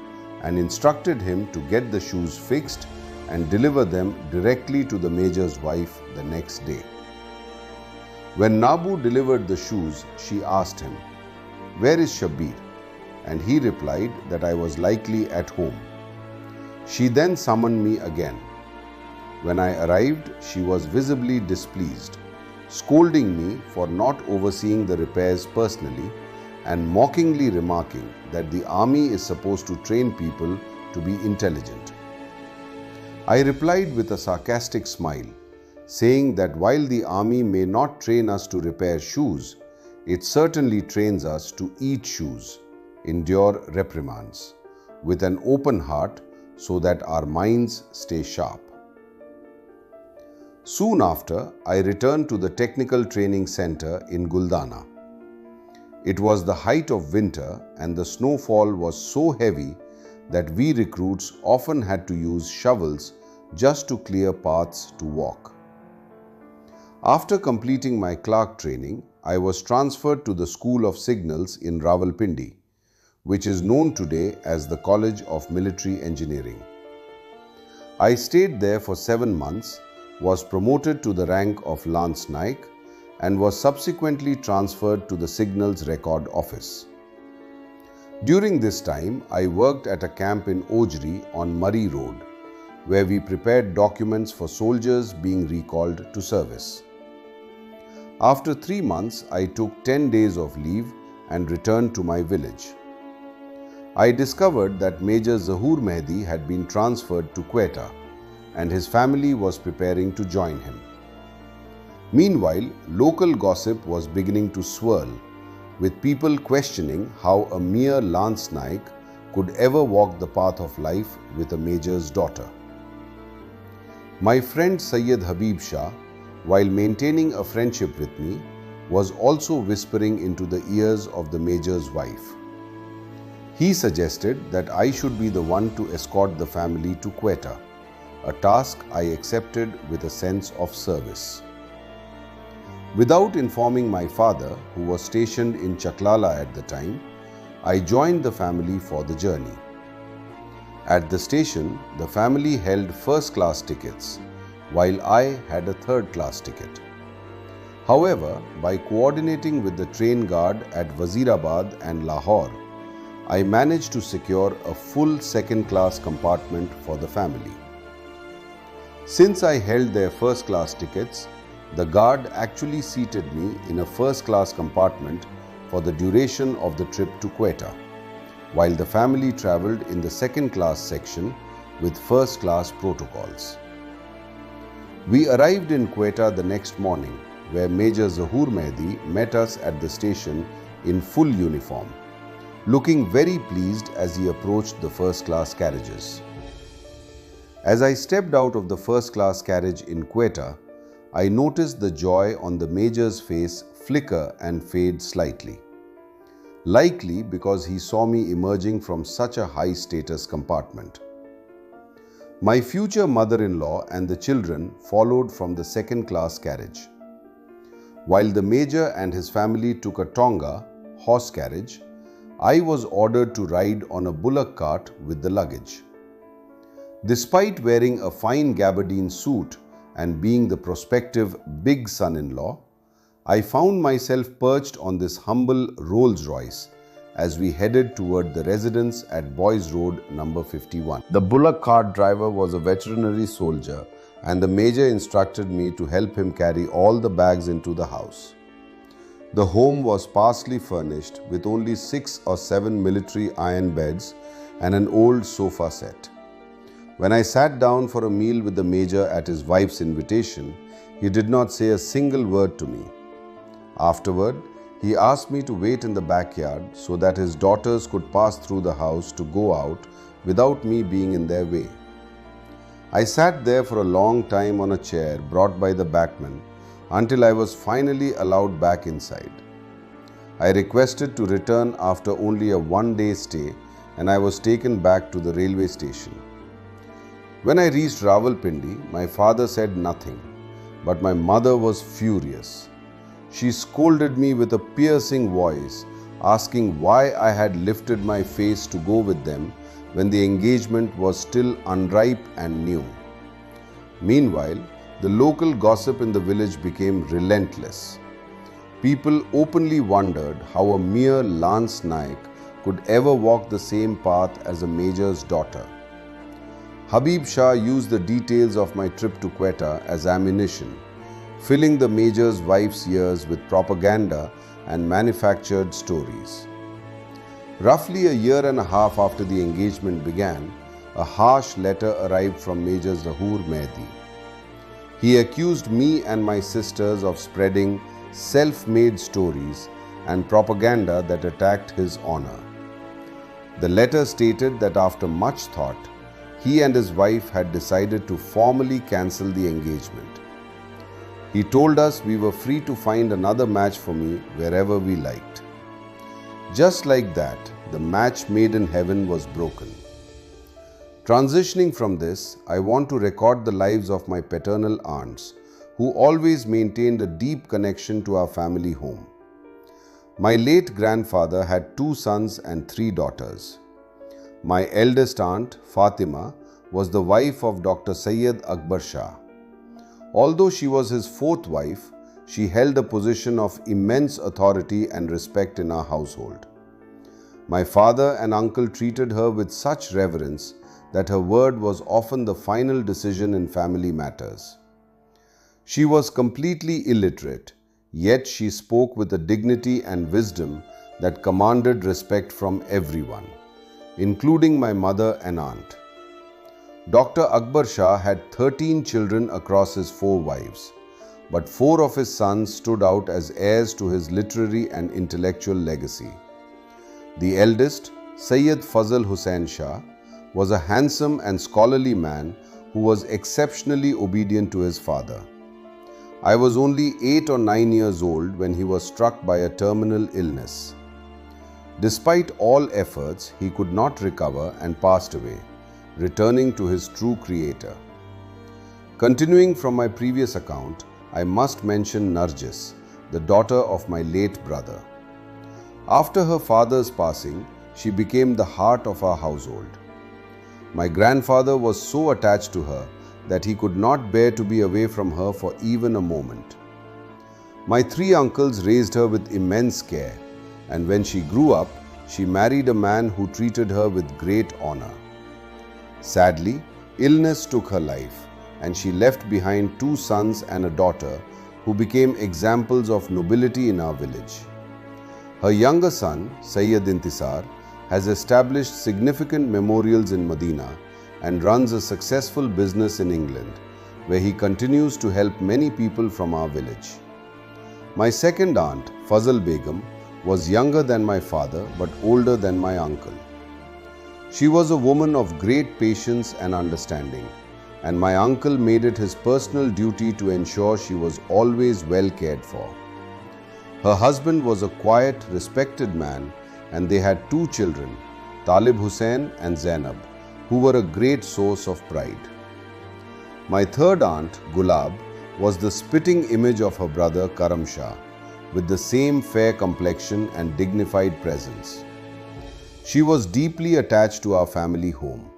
and instructed him to get the shoes fixed and deliver them directly to the major's wife the next day. When Nabu delivered the shoes, she asked him, "Where is Shabbir?" And he replied that I was likely at home. She then summoned me again. When I arrived, she was visibly displeased, scolding me for not overseeing the repairs personally and mockingly remarking that the army is supposed to train people to be intelligent. I replied with a sarcastic smile, saying that while the army may not train us to repair shoes, it certainly trains us to eat shoes, endure reprimands, with an open heart so that our minds stay sharp. Soon after, I returned to the Technical Training Center in Guldana. It was the height of winter and the snowfall was so heavy that we recruits often had to use shovels just to clear paths to walk. After completing my clerk training, I was transferred to the School of Signals in Rawalpindi, which is known today as the College of Military Engineering. I stayed there for 7 months, was promoted to the rank of Lance Naik, and was subsequently transferred to the Signals Record Office. During this time, I worked at a camp in Ojri on Murray Road, where we prepared documents for soldiers being recalled to service. After 3 months, I took 10 days of leave and returned to my village. I discovered that Major Zahoor Mehdi had been transferred to Quetta and his family was preparing to join him. Meanwhile, local gossip was beginning to swirl, with people questioning how a mere Lance Naik could ever walk the path of life with a major's daughter. My friend Syed Habib Shah, while maintaining a friendship with me, was also whispering into the ears of the major's wife. He suggested that I should be the one to escort the family to Quetta, a task I accepted with a sense of service. Without informing my father, who was stationed in Chaklala at the time, I joined the family for the journey. At the station, the family held first-class tickets, while I had a third-class ticket. However, by coordinating with the train guard at Wazirabad and Lahore, I managed to secure a full second-class compartment for the family. Since I held their first-class tickets, the guard actually seated me in a first-class compartment for the duration of the trip to Quetta, while the family travelled in the second-class section with first-class protocols. We arrived in Quetta the next morning, where Major Zahoor Mehdi met us at the station in full uniform, looking very pleased as he approached the first-class carriages. As I stepped out of the first-class carriage in Quetta, I noticed the joy on the Major's face flicker and fade slightly, likely because he saw me emerging from such a high-status compartment. My future mother-in-law and the children followed from the second-class carriage, while the Major and his family took a tonga, horse carriage. I was ordered to ride on a bullock cart with the luggage. Despite wearing a fine gabardine suit and being the prospective big son-in-law, I found myself perched on this humble Rolls-Royce as we headed toward the residence at Boys Road number 51. The bullock cart driver was a veterinary soldier and the Major instructed me to help him carry all the bags into the house. The home was sparsely furnished with only 6 or 7 military iron beds and an old sofa set. When I sat down for a meal with the Major at his wife's invitation, he did not say a single word to me. Afterward, he asked me to wait in the backyard so that his daughters could pass through the house to go out without me being in their way. I sat there for a long time on a chair brought by the backman until I was finally allowed back inside. I requested to return after only a one-day stay and I was taken back to the railway station. When I reached Rawalpindi, my father said nothing, but my mother was furious. She scolded me with a piercing voice, asking why I had lifted my face to go with them when the engagement was still unripe and new. Meanwhile, the local gossip in the village became relentless. People openly wondered how a mere Lance Naik could ever walk the same path as a Major's daughter. Habib Shah used the details of my trip to Quetta as ammunition, filling the Major's wife's ears with propaganda and manufactured stories. Roughly a year and a half after the engagement began, a harsh letter arrived from Major Zahoor Mehdi. He accused me and my sisters of spreading self-made stories and propaganda that attacked his honor. The letter stated that after much thought, he and his wife had decided to formally cancel the engagement. He told us we were free to find another match for me wherever we liked. Just like that, the match made in heaven was broken. Transitioning from this, I want to record the lives of my paternal aunts, who always maintained a deep connection to our family home. My late grandfather had 2 sons and 3 daughters. My eldest aunt, Fatima, was the wife of Dr. Syed Akbar Shah. Although she was his 4th wife, she held a position of immense authority and respect in our household. My father and uncle treated her with such reverence that her word was often the final decision in family matters. She was completely illiterate, yet she spoke with a dignity and wisdom that commanded respect from everyone, including my mother and aunt. Dr. Akbar Shah had 13 children across his 4 wives, but 4 of his sons stood out as heirs to his literary and intellectual legacy. The eldest, Sayyid Fazl Hussain Shah, was a handsome and scholarly man who was exceptionally obedient to his father. I was only 8 or 9 years old when he was struck by a terminal illness. Despite all efforts, he could not recover and passed away, returning to his true creator. Continuing from my previous account, I must mention Narjis, the daughter of my late brother. After her father's passing, she became the heart of our household. My grandfather was so attached to her that he could not bear to be away from her for even a moment. My 3 uncles raised her with immense care, and when she grew up, she married a man who treated her with great honor. Sadly, illness took her life, and she left behind 2 sons and a daughter who became examples of nobility in our village. Her younger son, Sayyid Intisar, has established significant memorials in Medina and runs a successful business in England, where he continues to help many people from our village. My second aunt, Fazl Begum, was younger than my father but older than my uncle. She was a woman of great patience and understanding, and my uncle made it his personal duty to ensure she was always well cared for. Her husband was a quiet, respected man, and they had 2 children, Talib Hussain and Zainab, who were a great source of pride. My third aunt, Ghulam, was the spitting image of her brother Karam Shah, with the same fair complexion and dignified presence. She was deeply attached to our family home.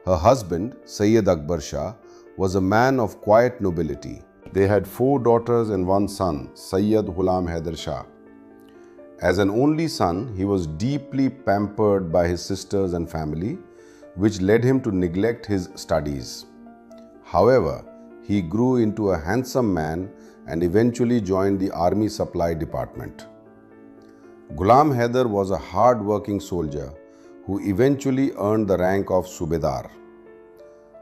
Her husband, Syed Akbar Shah, was a man of quiet nobility. They had 4 daughters and 1 son, Syed Ghulam Haider Shah. As an only son, he was deeply pampered by his sisters and family, which led him to neglect his studies. However, he grew into a handsome man and eventually joined the Army Supply Department. Ghulam Haider was a hard-working soldier who eventually earned the rank of Subedar.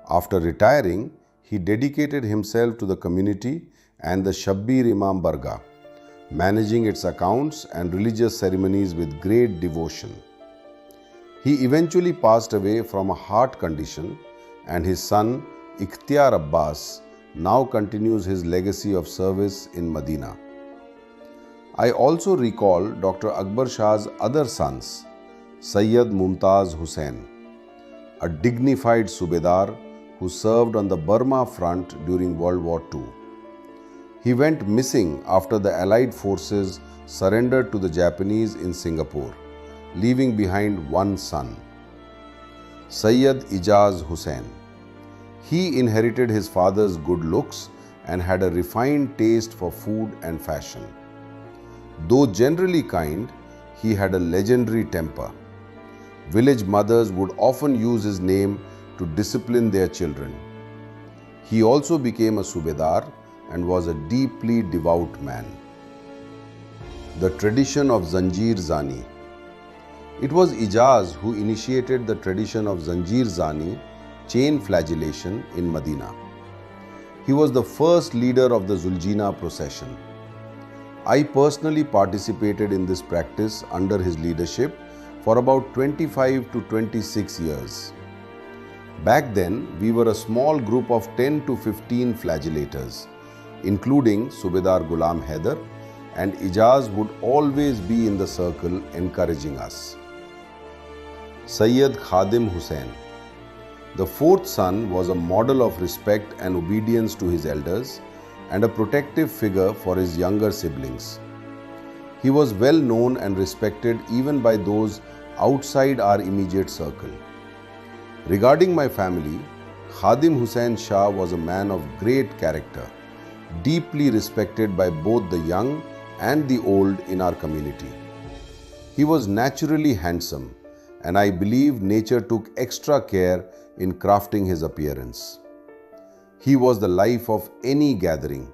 After retiring, he dedicated himself to the community and the Shabbir Imam Bargah, managing its accounts and religious ceremonies with great devotion. He eventually passed away from a heart condition, and his son Ikhtiyar Abbas now continues his legacy of service in Medina. I also recall Dr. Akbar Shah's other sons, Sayyid Mumtaz Hussain, a dignified Subedar who served on the Burma front during World War II. He went missing after the Allied forces surrendered to the Japanese in Singapore, leaving behind 1 son, Sayyid Ijaz Hussain. He inherited his father's good looks and had a refined taste for food and fashion. Though generally kind, he had a legendary temper. Village mothers would often use his name to discipline their children. He also became a Subedar and was a deeply devout man. The tradition of Zanjeer Zani. It was Ijaz who initiated the tradition of Zanjeer Zani, chain flagellation, in Medina. He was the first leader of the Zuljina procession. I personally participated in this practice under his leadership for about 25 to 26 years. Back then, we were a small group of 10 to 15 flagellators, including Subedar Ghulam Haider, and Ijaz would always be in the circle encouraging us. Syed Khadim Hussain. The fourth son was a model of respect and obedience to his elders and a protective figure for his younger siblings. He was well known and respected even by those outside our immediate circle. Regarding my family, Khadim Hussain Shah was a man of great character, deeply respected by both the young and the old in our community. He was naturally handsome, and I believe nature took extra care in crafting his appearance. He was the life of any gathering.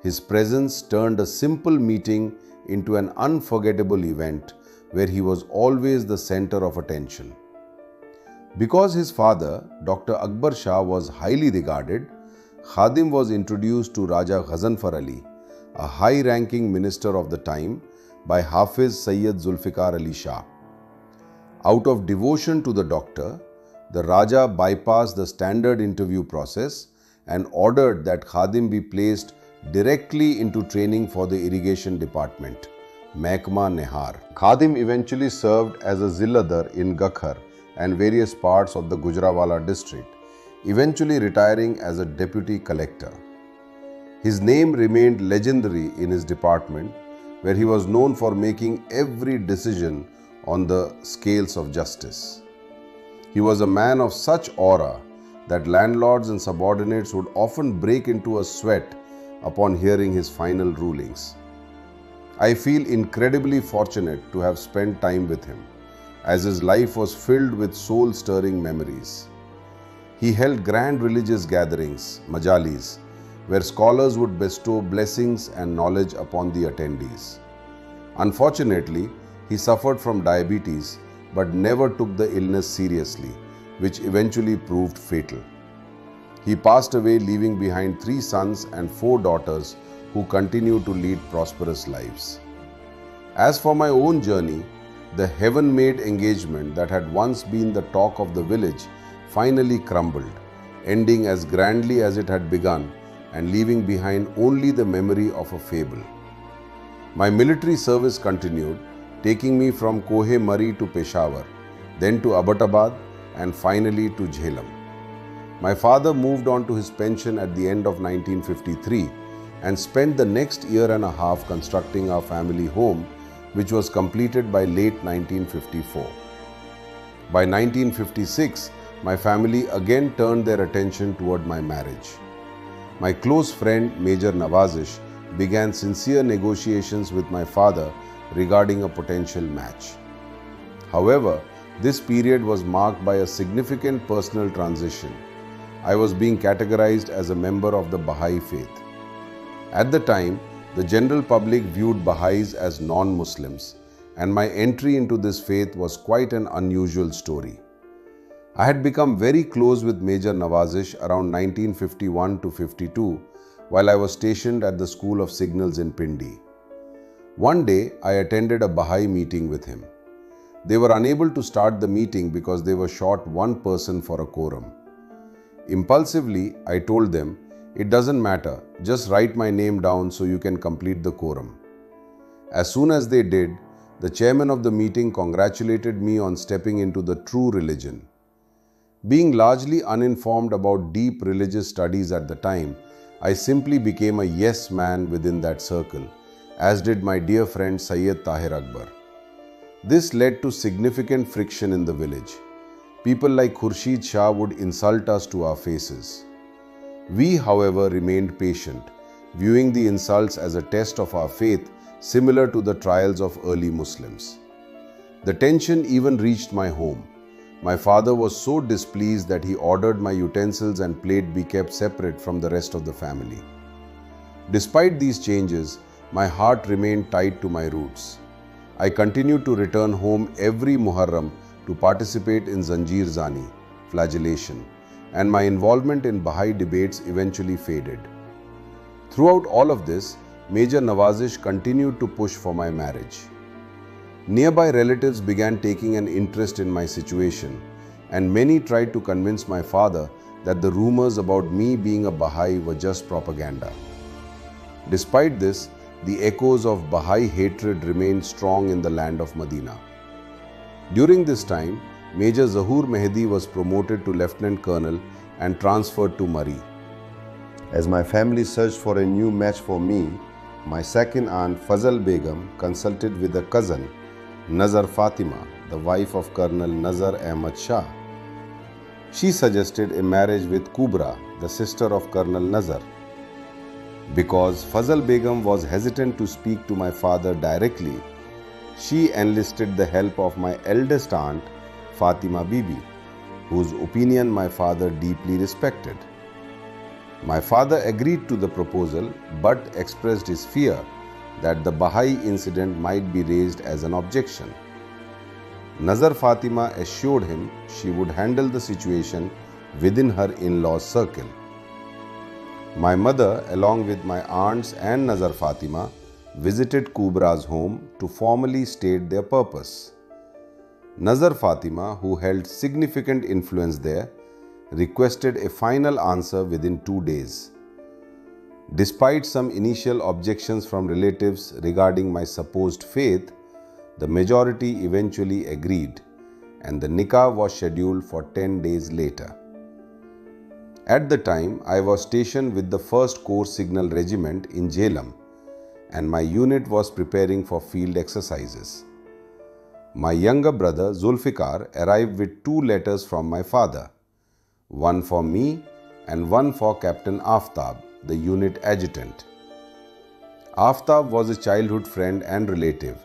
His presence turned a simple meeting into an unforgettable event where he was always the center of attention. Because his father, Dr. Akbar Shah, was highly regarded, Khadim was introduced to Raja Ghazanfar Ali, a high-ranking minister of the time, by Hafiz Sayyid Zulfikar Ali Shah. Out of devotion to the doctor, the Raja bypassed the standard interview process and ordered that Khadim be placed directly into training for the irrigation department, Mehkama Nehar. Khadim eventually served as a Zilladar in Gakhar and various parts of the Gujranwala district, eventually retiring as a deputy collector. His name remained legendary in his department, where he was known for making every decision on the scales of justice. He was a man of such aura that landlords and subordinates would often break into a sweat upon hearing his final rulings. I feel incredibly fortunate to have spent time with him, as his life was filled with soul-stirring memories. He held grand religious gatherings, majalis, where scholars would bestow blessings and knowledge upon the attendees. Unfortunately, he suffered from diabetes but never took the illness seriously, which eventually proved fatal. He passed away, leaving behind 3 sons and 4 daughters who continue to lead prosperous lives. As for my own journey, the heaven-made engagement that had once been the talk of the village finally crumbled, ending as grandly as it had begun and leaving behind only the memory of a fable. My military service continued, taking me from Kohe Mari to Peshawar, then to Abbottabad, and finally to Jhelum. My father moved on to his pension at the end of 1953 and spent the next year and a half constructing our family home, which was completed by late 1954. By 1956, my family again turned their attention toward my marriage. My close friend Major Nawazish began sincere negotiations with my father regarding a potential match. However, this period was marked by a significant personal transition. I was being categorized as a member of the Baha'i faith. At the time, the general public viewed Baha'is as non-Muslims, and my entry into this faith was quite an unusual story. I had become very close with Major Nawazish around 1951 to 52 while I was stationed at the School of Signals in Pindi. One day, I attended a Baha'i meeting with him. They were unable to start the meeting because they were short 1 person for a quorum. Impulsively, I told them, "It doesn't matter, just write my name down so you can complete the quorum." As soon as they did, the chairman of the meeting congratulated me on stepping into the true religion. Being largely uninformed about deep religious studies at the time, I simply became a yes man within that circle, as did my dear friend Syed Tahir Akbar. This led to significant friction in the village. People like Khurshid Shah would insult us to our faces. We, however, remained patient, viewing the insults as a test of our faith similar to the trials of early Muslims. The tension even reached my home. My father was so displeased that he ordered my utensils and plate be kept separate from the rest of the family. Despite these changes, my heart remained tied to my roots. I continued to return home every Muharram to participate in Zanjeer Zani, flagellation, and my involvement in Baha'i debates eventually faded. Throughout all of this, Major Nawazish continued to push for my marriage. Nearby relatives began taking an interest in my situation, and many tried to convince my father that the rumors about me being a Baha'i were just propaganda. Despite this, the echoes of Baha'i hatred remained strong in the land of Medina. During this time, Major Zahoor Mehdi was promoted to Lieutenant Colonel and transferred to Murree. As my family searched for a new match for me, my second aunt Fazal Begum consulted with a cousin, Nazar Fatima, the wife of Colonel Nazar Ahmad Shah. She suggested a marriage with Kubra, the sister of Colonel Nazar. Because Fazal Begum was hesitant to speak to my father directly, she enlisted the help of my eldest aunt, Fatima Bibi, whose opinion my father deeply respected. My father agreed to the proposal but expressed his fear that the Baha'i incident might be raised as an objection. Nazar Fatima assured him she would handle the situation within her in-laws' circle. My mother, along with my aunts and Nazar Fatima, visited Kubra's home to formally state their purpose. Nazar Fatima, who held significant influence there, requested a final answer within 2 days. Despite some initial objections from relatives regarding my supposed faith, the majority eventually agreed, and the nikah was scheduled for 10 days later. At the time, I was stationed with the 1st Corps Signal Regiment in Jhelum, and my unit was preparing for field exercises. My younger brother Zulfikar arrived with 2 letters from my father, one for me and one for Captain Aftab, the unit adjutant. Aftab was a childhood friend and relative,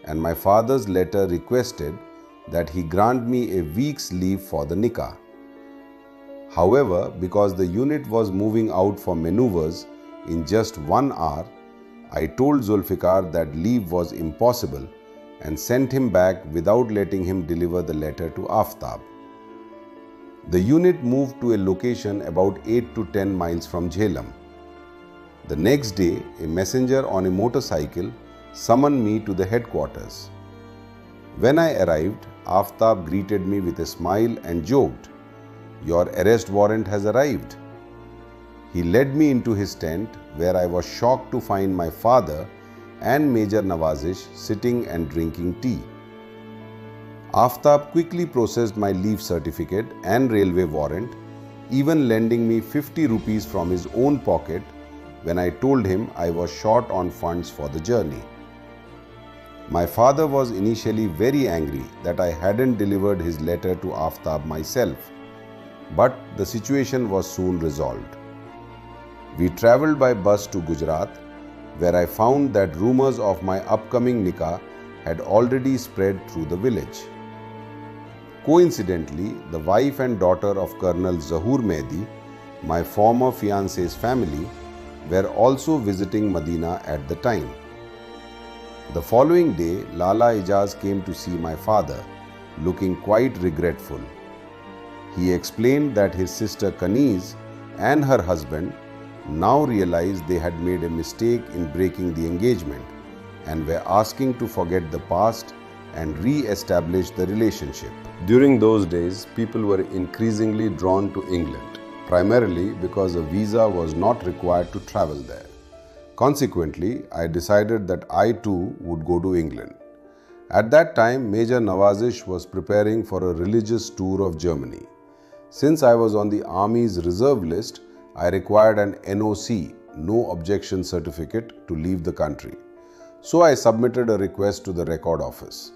and my father's letter requested that he grant me a week's leave for the nikah. However, because the unit was moving out for maneuvers in just 1 hour, I told Zulfikar that leave was impossible and sent him back without letting him deliver the letter to Aftab. The unit moved to a location about 8 to 10 miles from Jhelum. The next day, a messenger on a motorcycle summoned me to the headquarters. When I arrived, Aftab greeted me with a smile and joked, "Your arrest warrant has arrived." He led me into his tent, where I was shocked to find my father and Major Nawazish sitting and drinking tea. Aftab quickly processed my leave certificate and railway warrant, even lending me 50 rupees from his own pocket when I told him I was short on funds for the journey. My father was initially very angry that I hadn't delivered his letter to Aftab myself, but the situation was soon resolved. We travelled by bus to Gujarat, where I found that rumours of my upcoming nikah had already spread through the village. Coincidentally, the wife and daughter of Colonel Zahoor Mehdi, my former fiance's family, were also visiting Medina at the time. The following day, Lala Ijaz came to see my father, looking quite regretful. He explained that his sister Kaniz and her husband now realized they had made a mistake in breaking the engagement and were asking to forget the past and re-establish the relationship. During those days, people were increasingly drawn to England, primarily because a visa was not required to travel there. Consequently, I decided that I too would go to England. At that time, Major Nawazish was preparing for a religious tour of Germany. Since I was on the Army's reserve list, I required an NOC, no objection certificate, to leave the country. So I submitted a request to the record office.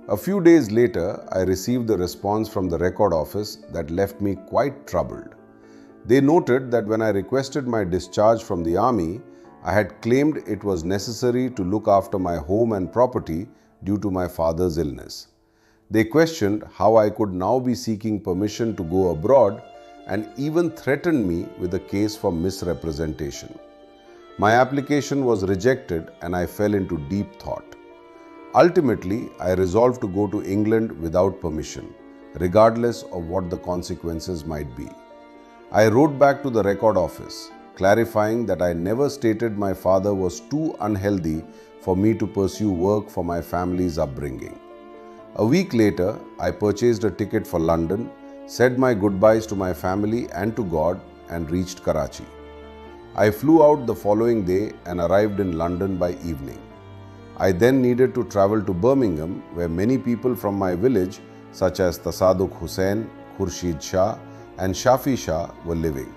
A few days later, I received the response from the record office that left me quite troubled. They noted that when I requested my discharge from the army, I had claimed it was necessary to look after my home and property due to my father's illness. They questioned how I could now be seeking permission to go abroad and even threatened me with a case for misrepresentation. My application was rejected and I fell into deep thought. Ultimately, I resolved to go to England without permission, regardless of what the consequences might be. I wrote back to the record office, clarifying that I never stated my father was too unhealthy for me to pursue work for my family's upbringing. A week later, I purchased a ticket for London, said my goodbyes to my family and to God, and reached Karachi. I flew out the following day and arrived in London by evening. I then needed to travel to Birmingham, where many people from my village, such as Tasadduq Hussain, Khurshid Shah, and Shafi Shah, were living.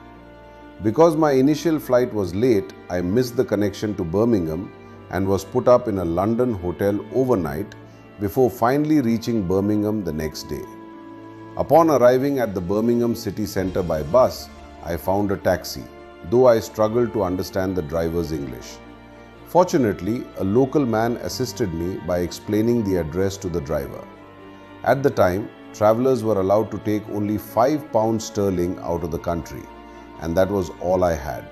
Because my initial flight was late, I missed the connection to Birmingham and was put up in a London hotel overnight before finally reaching Birmingham the next day. Upon arriving at the Birmingham city centre by bus, I found a taxi, though I struggled to understand the driver's English. Fortunately, a local man assisted me by explaining the address to the driver. At the time, travellers were allowed to take only £5 sterling out of the country, and that was all I had.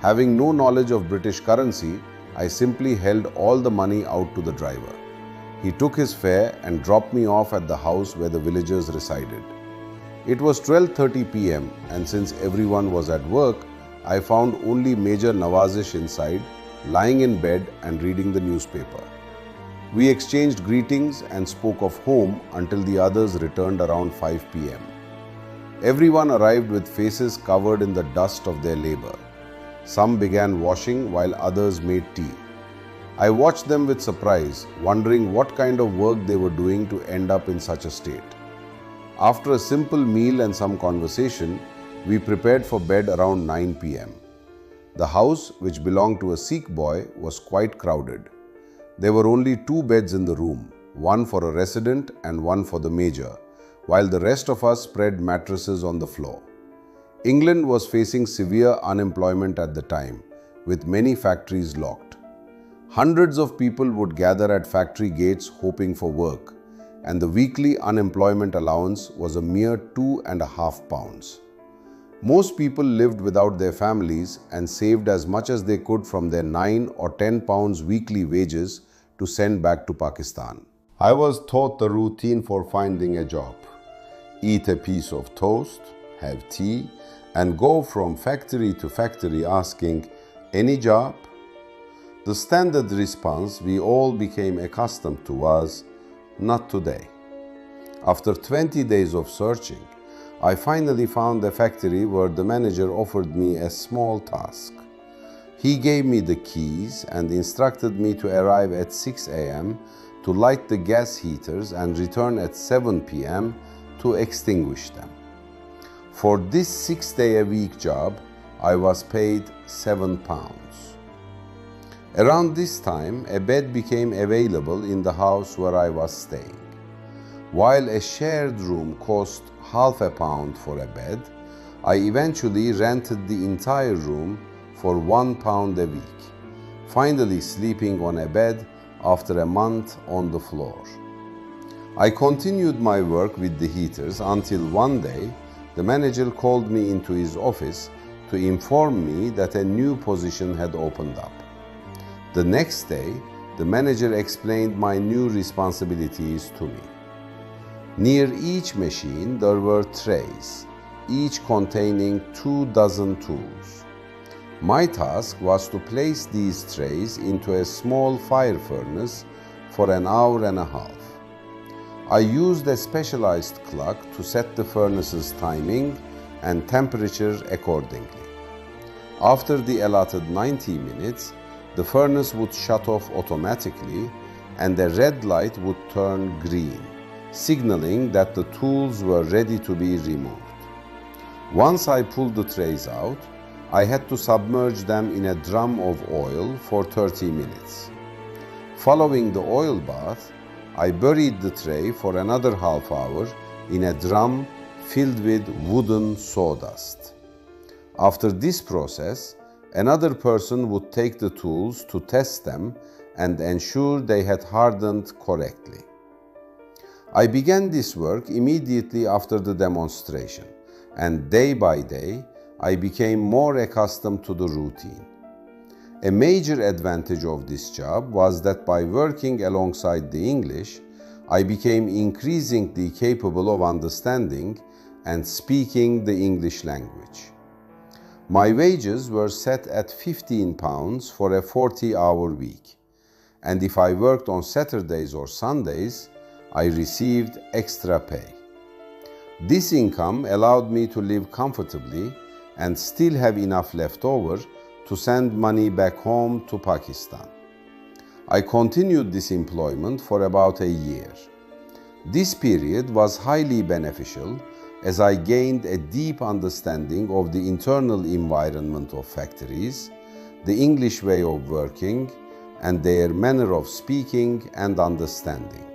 Having no knowledge of British currency, I simply held all the money out to the driver. He took his fare and dropped me off at the house where the villagers resided. It was 12:30 p.m. and since everyone was at work, I found only Major Nawazish inside, lying in bed and reading the newspaper. We exchanged greetings and spoke of home until the others returned around 5 p.m. Everyone arrived with faces covered in the dust of their labor. Some began washing while others made tea. I watched them with surprise, wondering what kind of work they were doing to end up in such a state. After a simple meal and some conversation, we prepared for bed around 9 p.m. The house, which belonged to a Sikh boy, was quite crowded. There were only 2 beds in the room, one for a resident and one for the major, while the rest of us spread mattresses on the floor. England was facing severe unemployment at the time, with many factories locked. Hundreds of people would gather at factory gates hoping for work, and the weekly unemployment allowance was a mere £2.50. Most people lived without their families and saved as much as they could from their £9 or £10 weekly wages to send back to Pakistan. I was taught the routine for finding a job. Eat a piece of toast, have tea, and go from factory to factory asking, "Any job?" The standard response we all became accustomed to was, "Not today." After 20 days of searching, I finally found a factory where the manager offered me a small task. He gave me the keys and instructed me to arrive at 6 a.m. to light the gas heaters and return at 7 p.m. to extinguish them. For this 6-day-a-week job, I was paid £7. Around this time, a bed became available in the house where I was staying. While a shared room cost £0.50 for a bed, I eventually rented the entire room for £1 a week, finally sleeping on a bed after a month on the floor. I continued my work with the heaters until one day, the manager called me into his office to inform me that a new position had opened up. The next day, the manager explained my new responsibilities to me. Near each machine, there were trays, each containing 24 tools. My task was to place these trays into a small fire furnace for an hour and a half. I used a specialized clock to set the furnace's timing and temperature accordingly. After the allotted 90 minutes, the furnace would shut off automatically and the red light would turn green, signaling that the tools were ready to be removed. Once I pulled the trays out, I had to submerge them in a drum of oil for 30 minutes. Following the oil bath, I buried the tray for another half hour in a drum filled with wooden sawdust. After this process, another person would take the tools to test them and ensure they had hardened correctly. I began this work immediately after the demonstration, and day by day, I became more accustomed to the routine. A major advantage of this job was that by working alongside the English, I became increasingly capable of understanding and speaking the English language. My wages were set at £15 for a 40-hour week, and if I worked on Saturdays or Sundays, I received extra pay. This income allowed me to live comfortably and still have enough left over to send money back home to Pakistan. I continued this employment for about a year. This period was highly beneficial as I gained a deep understanding of the internal environment of factories, the English way of working, and their manner of speaking and understanding.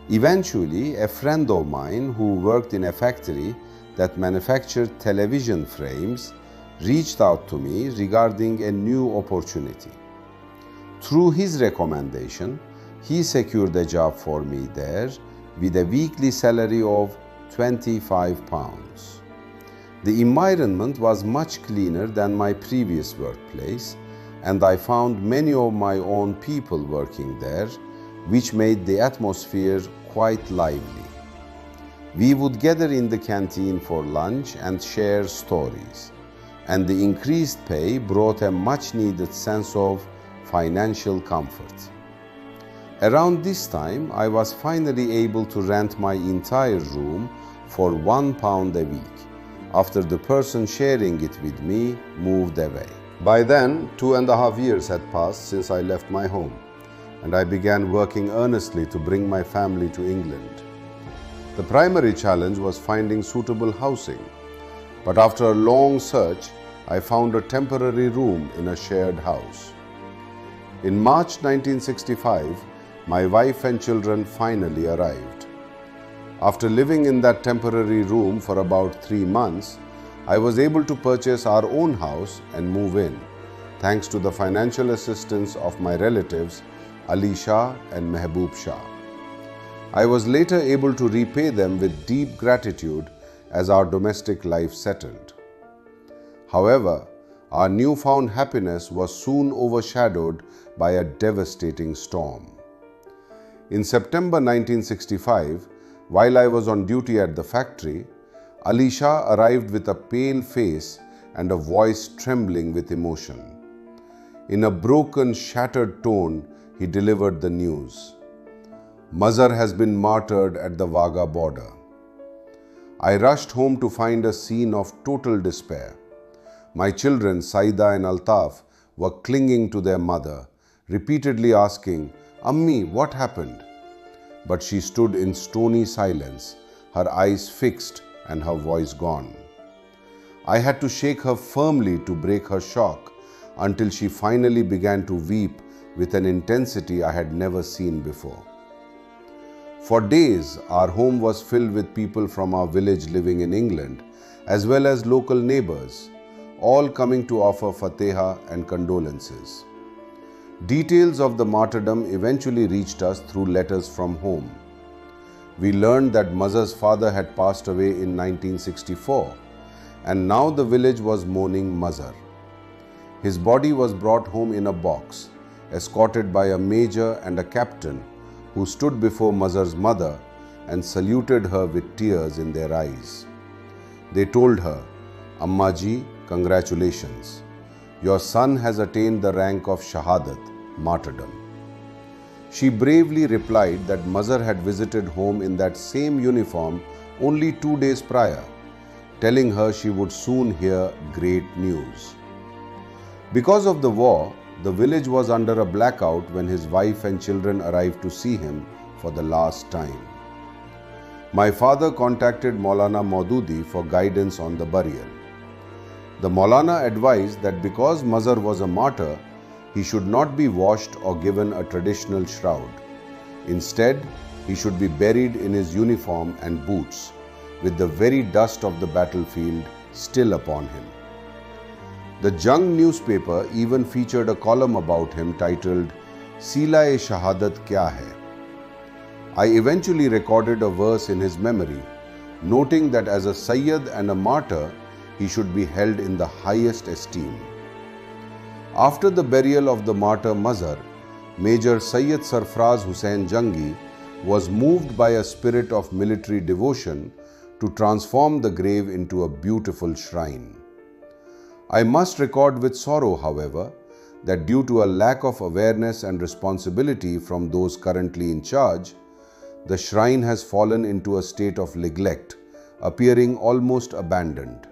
Eventually, a friend of mine who worked in a factory that manufactured television frames reached out to me regarding a new opportunity. Through his recommendation, he secured a job for me there with a weekly salary of £25. The environment was much cleaner than my previous workplace, and I found many of my own people working there, which made the atmosphere quite lively. We would gather in the canteen for lunch and share stories, and the increased pay brought a much-needed sense of financial comfort. Around this time, I was finally able to rent my entire room for £1 a week, after the person sharing it with me moved away. By then, 2.5 years had passed since I left my home, and I began working earnestly to bring my family to England. The primary challenge was finding suitable housing, but after a long search, I found a temporary room in a shared house. In March 1965, my wife and children finally arrived. After living in that temporary room for about 3 months, I was able to purchase our own house and move in, thanks to the financial assistance of my relatives Ali Shah and Mehboob Shah. I was later able to repay them with deep gratitude as our domestic life settled. However, our newfound happiness was soon overshadowed by a devastating storm. In September 1965, while I was on duty at the factory, Ali Shah arrived with a pale face and a voice trembling with emotion. In a broken, shattered tone, he delivered the news. Mazhar has been martyred at the Wagah border. I rushed home to find a scene of total despair. My children, Saida and Altaf, were clinging to their mother, repeatedly asking, "Ammi, what happened?" But she stood in stony silence, her eyes fixed and her voice gone. I had to shake her firmly to break her shock until she finally began to weep with an intensity I had never seen before. For days, our home was filled with people from our village living in England, as well as local neighbors, all coming to offer Fatiha and condolences. Details of the martyrdom eventually reached us through letters from home. We learned that Mazhar's father had passed away in 1964, and now the village was mourning Mazhar. His body was brought home in a box, escorted by a major and a captain who stood before Mazhar's mother and saluted her with tears in their eyes. They told her, "Amma ji, congratulations. Your son has attained the rank of Shahadat, martyrdom." She bravely replied that Mazhar had visited home in that same uniform only 2 days prior, telling her she would soon hear great news. Because of the war, the village was under a blackout when his wife and children arrived to see him for the last time. My father contacted Maulana Maududi for guidance on the burial. The Maulana advised that because Mazhar was a martyr, he should not be washed or given a traditional shroud. Instead, he should be buried in his uniform and boots, with the very dust of the battlefield still upon him. The Jung newspaper even featured a column about him titled, "Sila-e-Shahadat Kya Hai?" I eventually recorded a verse in his memory, noting that as a Syed and a martyr, he should be held in the highest esteem. After the burial of the martyr Mazhar, Major Syed Sarfraz Hussain Jangi was moved by a spirit of military devotion to transform the grave into a beautiful shrine. I must record with sorrow, however, that due to a lack of awareness and responsibility from those currently in charge, the shrine has fallen into a state of neglect, appearing almost abandoned.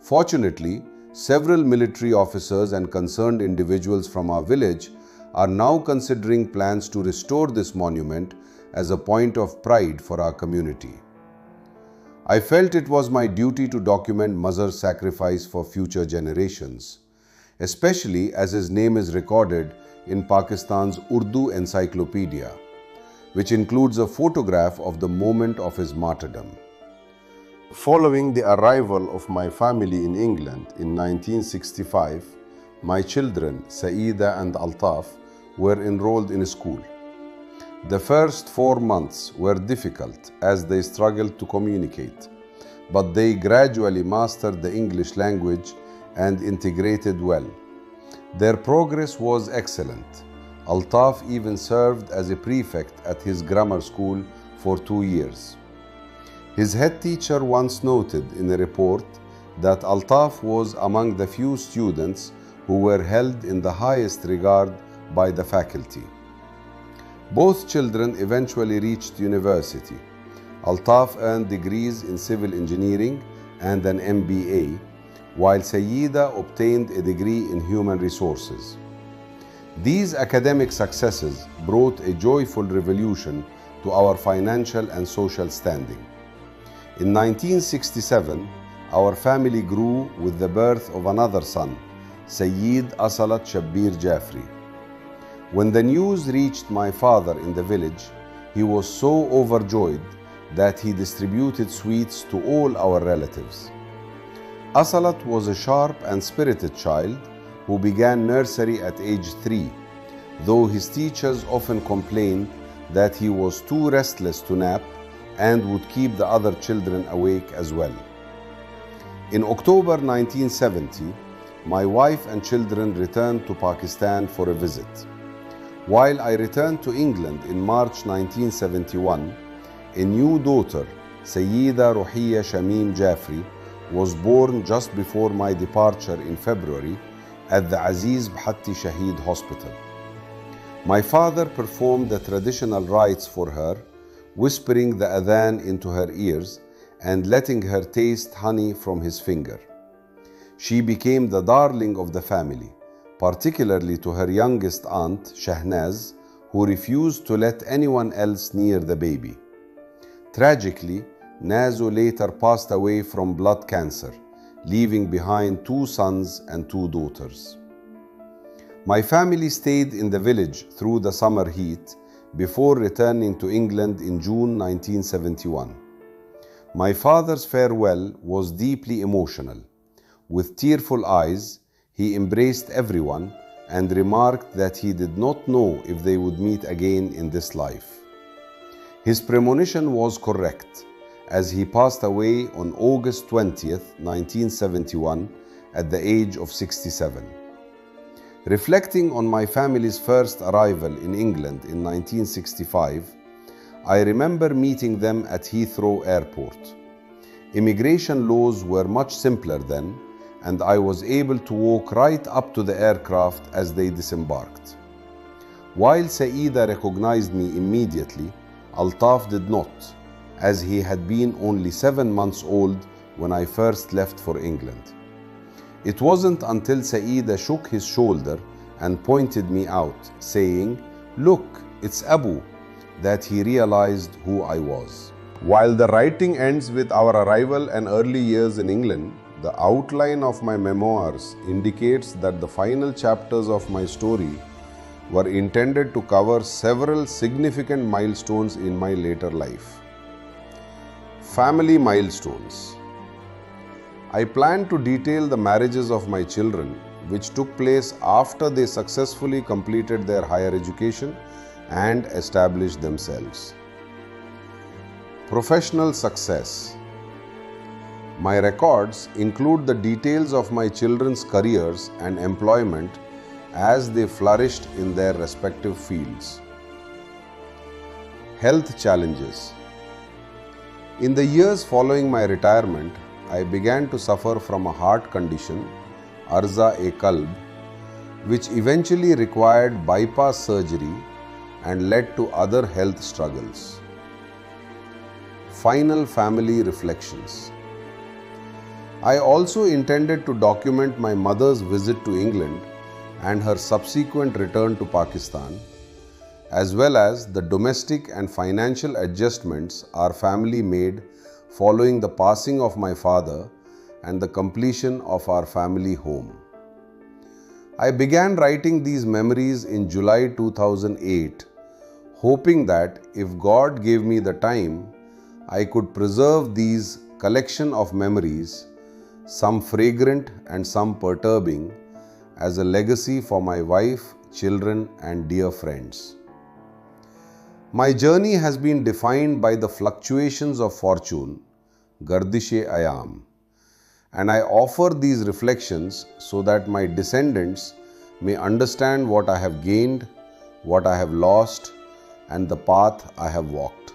Fortunately, several military officers and concerned individuals from our village are now considering plans to restore this monument as a point of pride for our community. I felt it was my duty to document Mazhar's sacrifice for future generations, especially as his name is recorded in Pakistan's Urdu encyclopedia, which includes a photograph of the moment of his martyrdom. Following the arrival of my family in England in 1965, my children, Saida and Altaf, were enrolled in school. The first 4 months were difficult as they struggled to communicate, but they gradually mastered the English language and integrated well. Their progress was excellent. Altaf even served as a prefect at his grammar school for 2 years. His head teacher once noted in a report that Altaf was among the few students who were held in the highest regard by the faculty. Both children eventually reached university. Altaf earned degrees in civil engineering and an MBA, while Sayyida obtained a degree in human resources. These academic successes brought a joyful revolution to our financial and social standing. In 1967, our family grew with the birth of another son, Syed Asalat Shabbir Jaffery. When the news reached my father in the village, he was so overjoyed that he distributed sweets to all our relatives. Asalat was a sharp and spirited child who began nursery at age 3, though his teachers often complained that he was too restless to nap and would keep the other children awake as well. In October 1970, my wife and children returned to Pakistan for a visit. While I returned to England in March 1971, a new daughter, Sayyida Ruhiya Shamim Jaffery, was born just before my departure in February at the Aziz Bhatti Shaheed Hospital. My father performed the traditional rites for her, whispering the adhan into her ears and letting her taste honey from his finger. She became the darling of the family, particularly to her youngest aunt, Shahnaz, who refused to let anyone else near the baby. Tragically, Nazo later passed away from blood cancer, leaving behind 2 sons and 2 daughters. My family stayed in the village through the summer heat before returning to England in June 1971. My father's farewell was deeply emotional. With tearful eyes, he embraced everyone and remarked that he did not know if they would meet again in this life. His premonition was correct, as he passed away on August 20th, 1971, at the age of 67. Reflecting on my family's first arrival in England in 1965, I remember meeting them at Heathrow Airport. Immigration laws were much simpler then, and I was able to walk right up to the aircraft as they disembarked. While Saida recognized me immediately, Altaf did not, as he had been only 7 months old when I first left for England. It wasn't until Saida shook his shoulder and pointed me out, saying, "Look, it's Abu," that he realized who I was. While the writing ends with our arrival and early years in England, the outline of my memoirs indicates that the final chapters of my story were intended to cover several significant milestones in my later life. Family milestones. I plan to detail the marriages of my children, which took place after they successfully completed their higher education and established themselves. Professional success. My records include the details of my children's careers and employment as they flourished in their respective fields. Health challenges. In the years following my retirement, I began to suffer from a heart condition, Arza-e-Qalb, which eventually required bypass surgery and led to other health struggles. Final family reflections. I also intended to document my mother's visit to England and her subsequent return to Pakistan, as well as the domestic and financial adjustments our family made following the passing of my father and the completion of our family home. I began writing these memories in July 2008, hoping that if God gave me the time, I could preserve these collection of memories, some fragrant and some perturbing, as a legacy for my wife, children, and dear friends. My journey has been defined by the fluctuations of fortune, Gardish-e-Ayam, and I offer these reflections so that my descendants may understand what I have gained, what I have lost, and the path I have walked.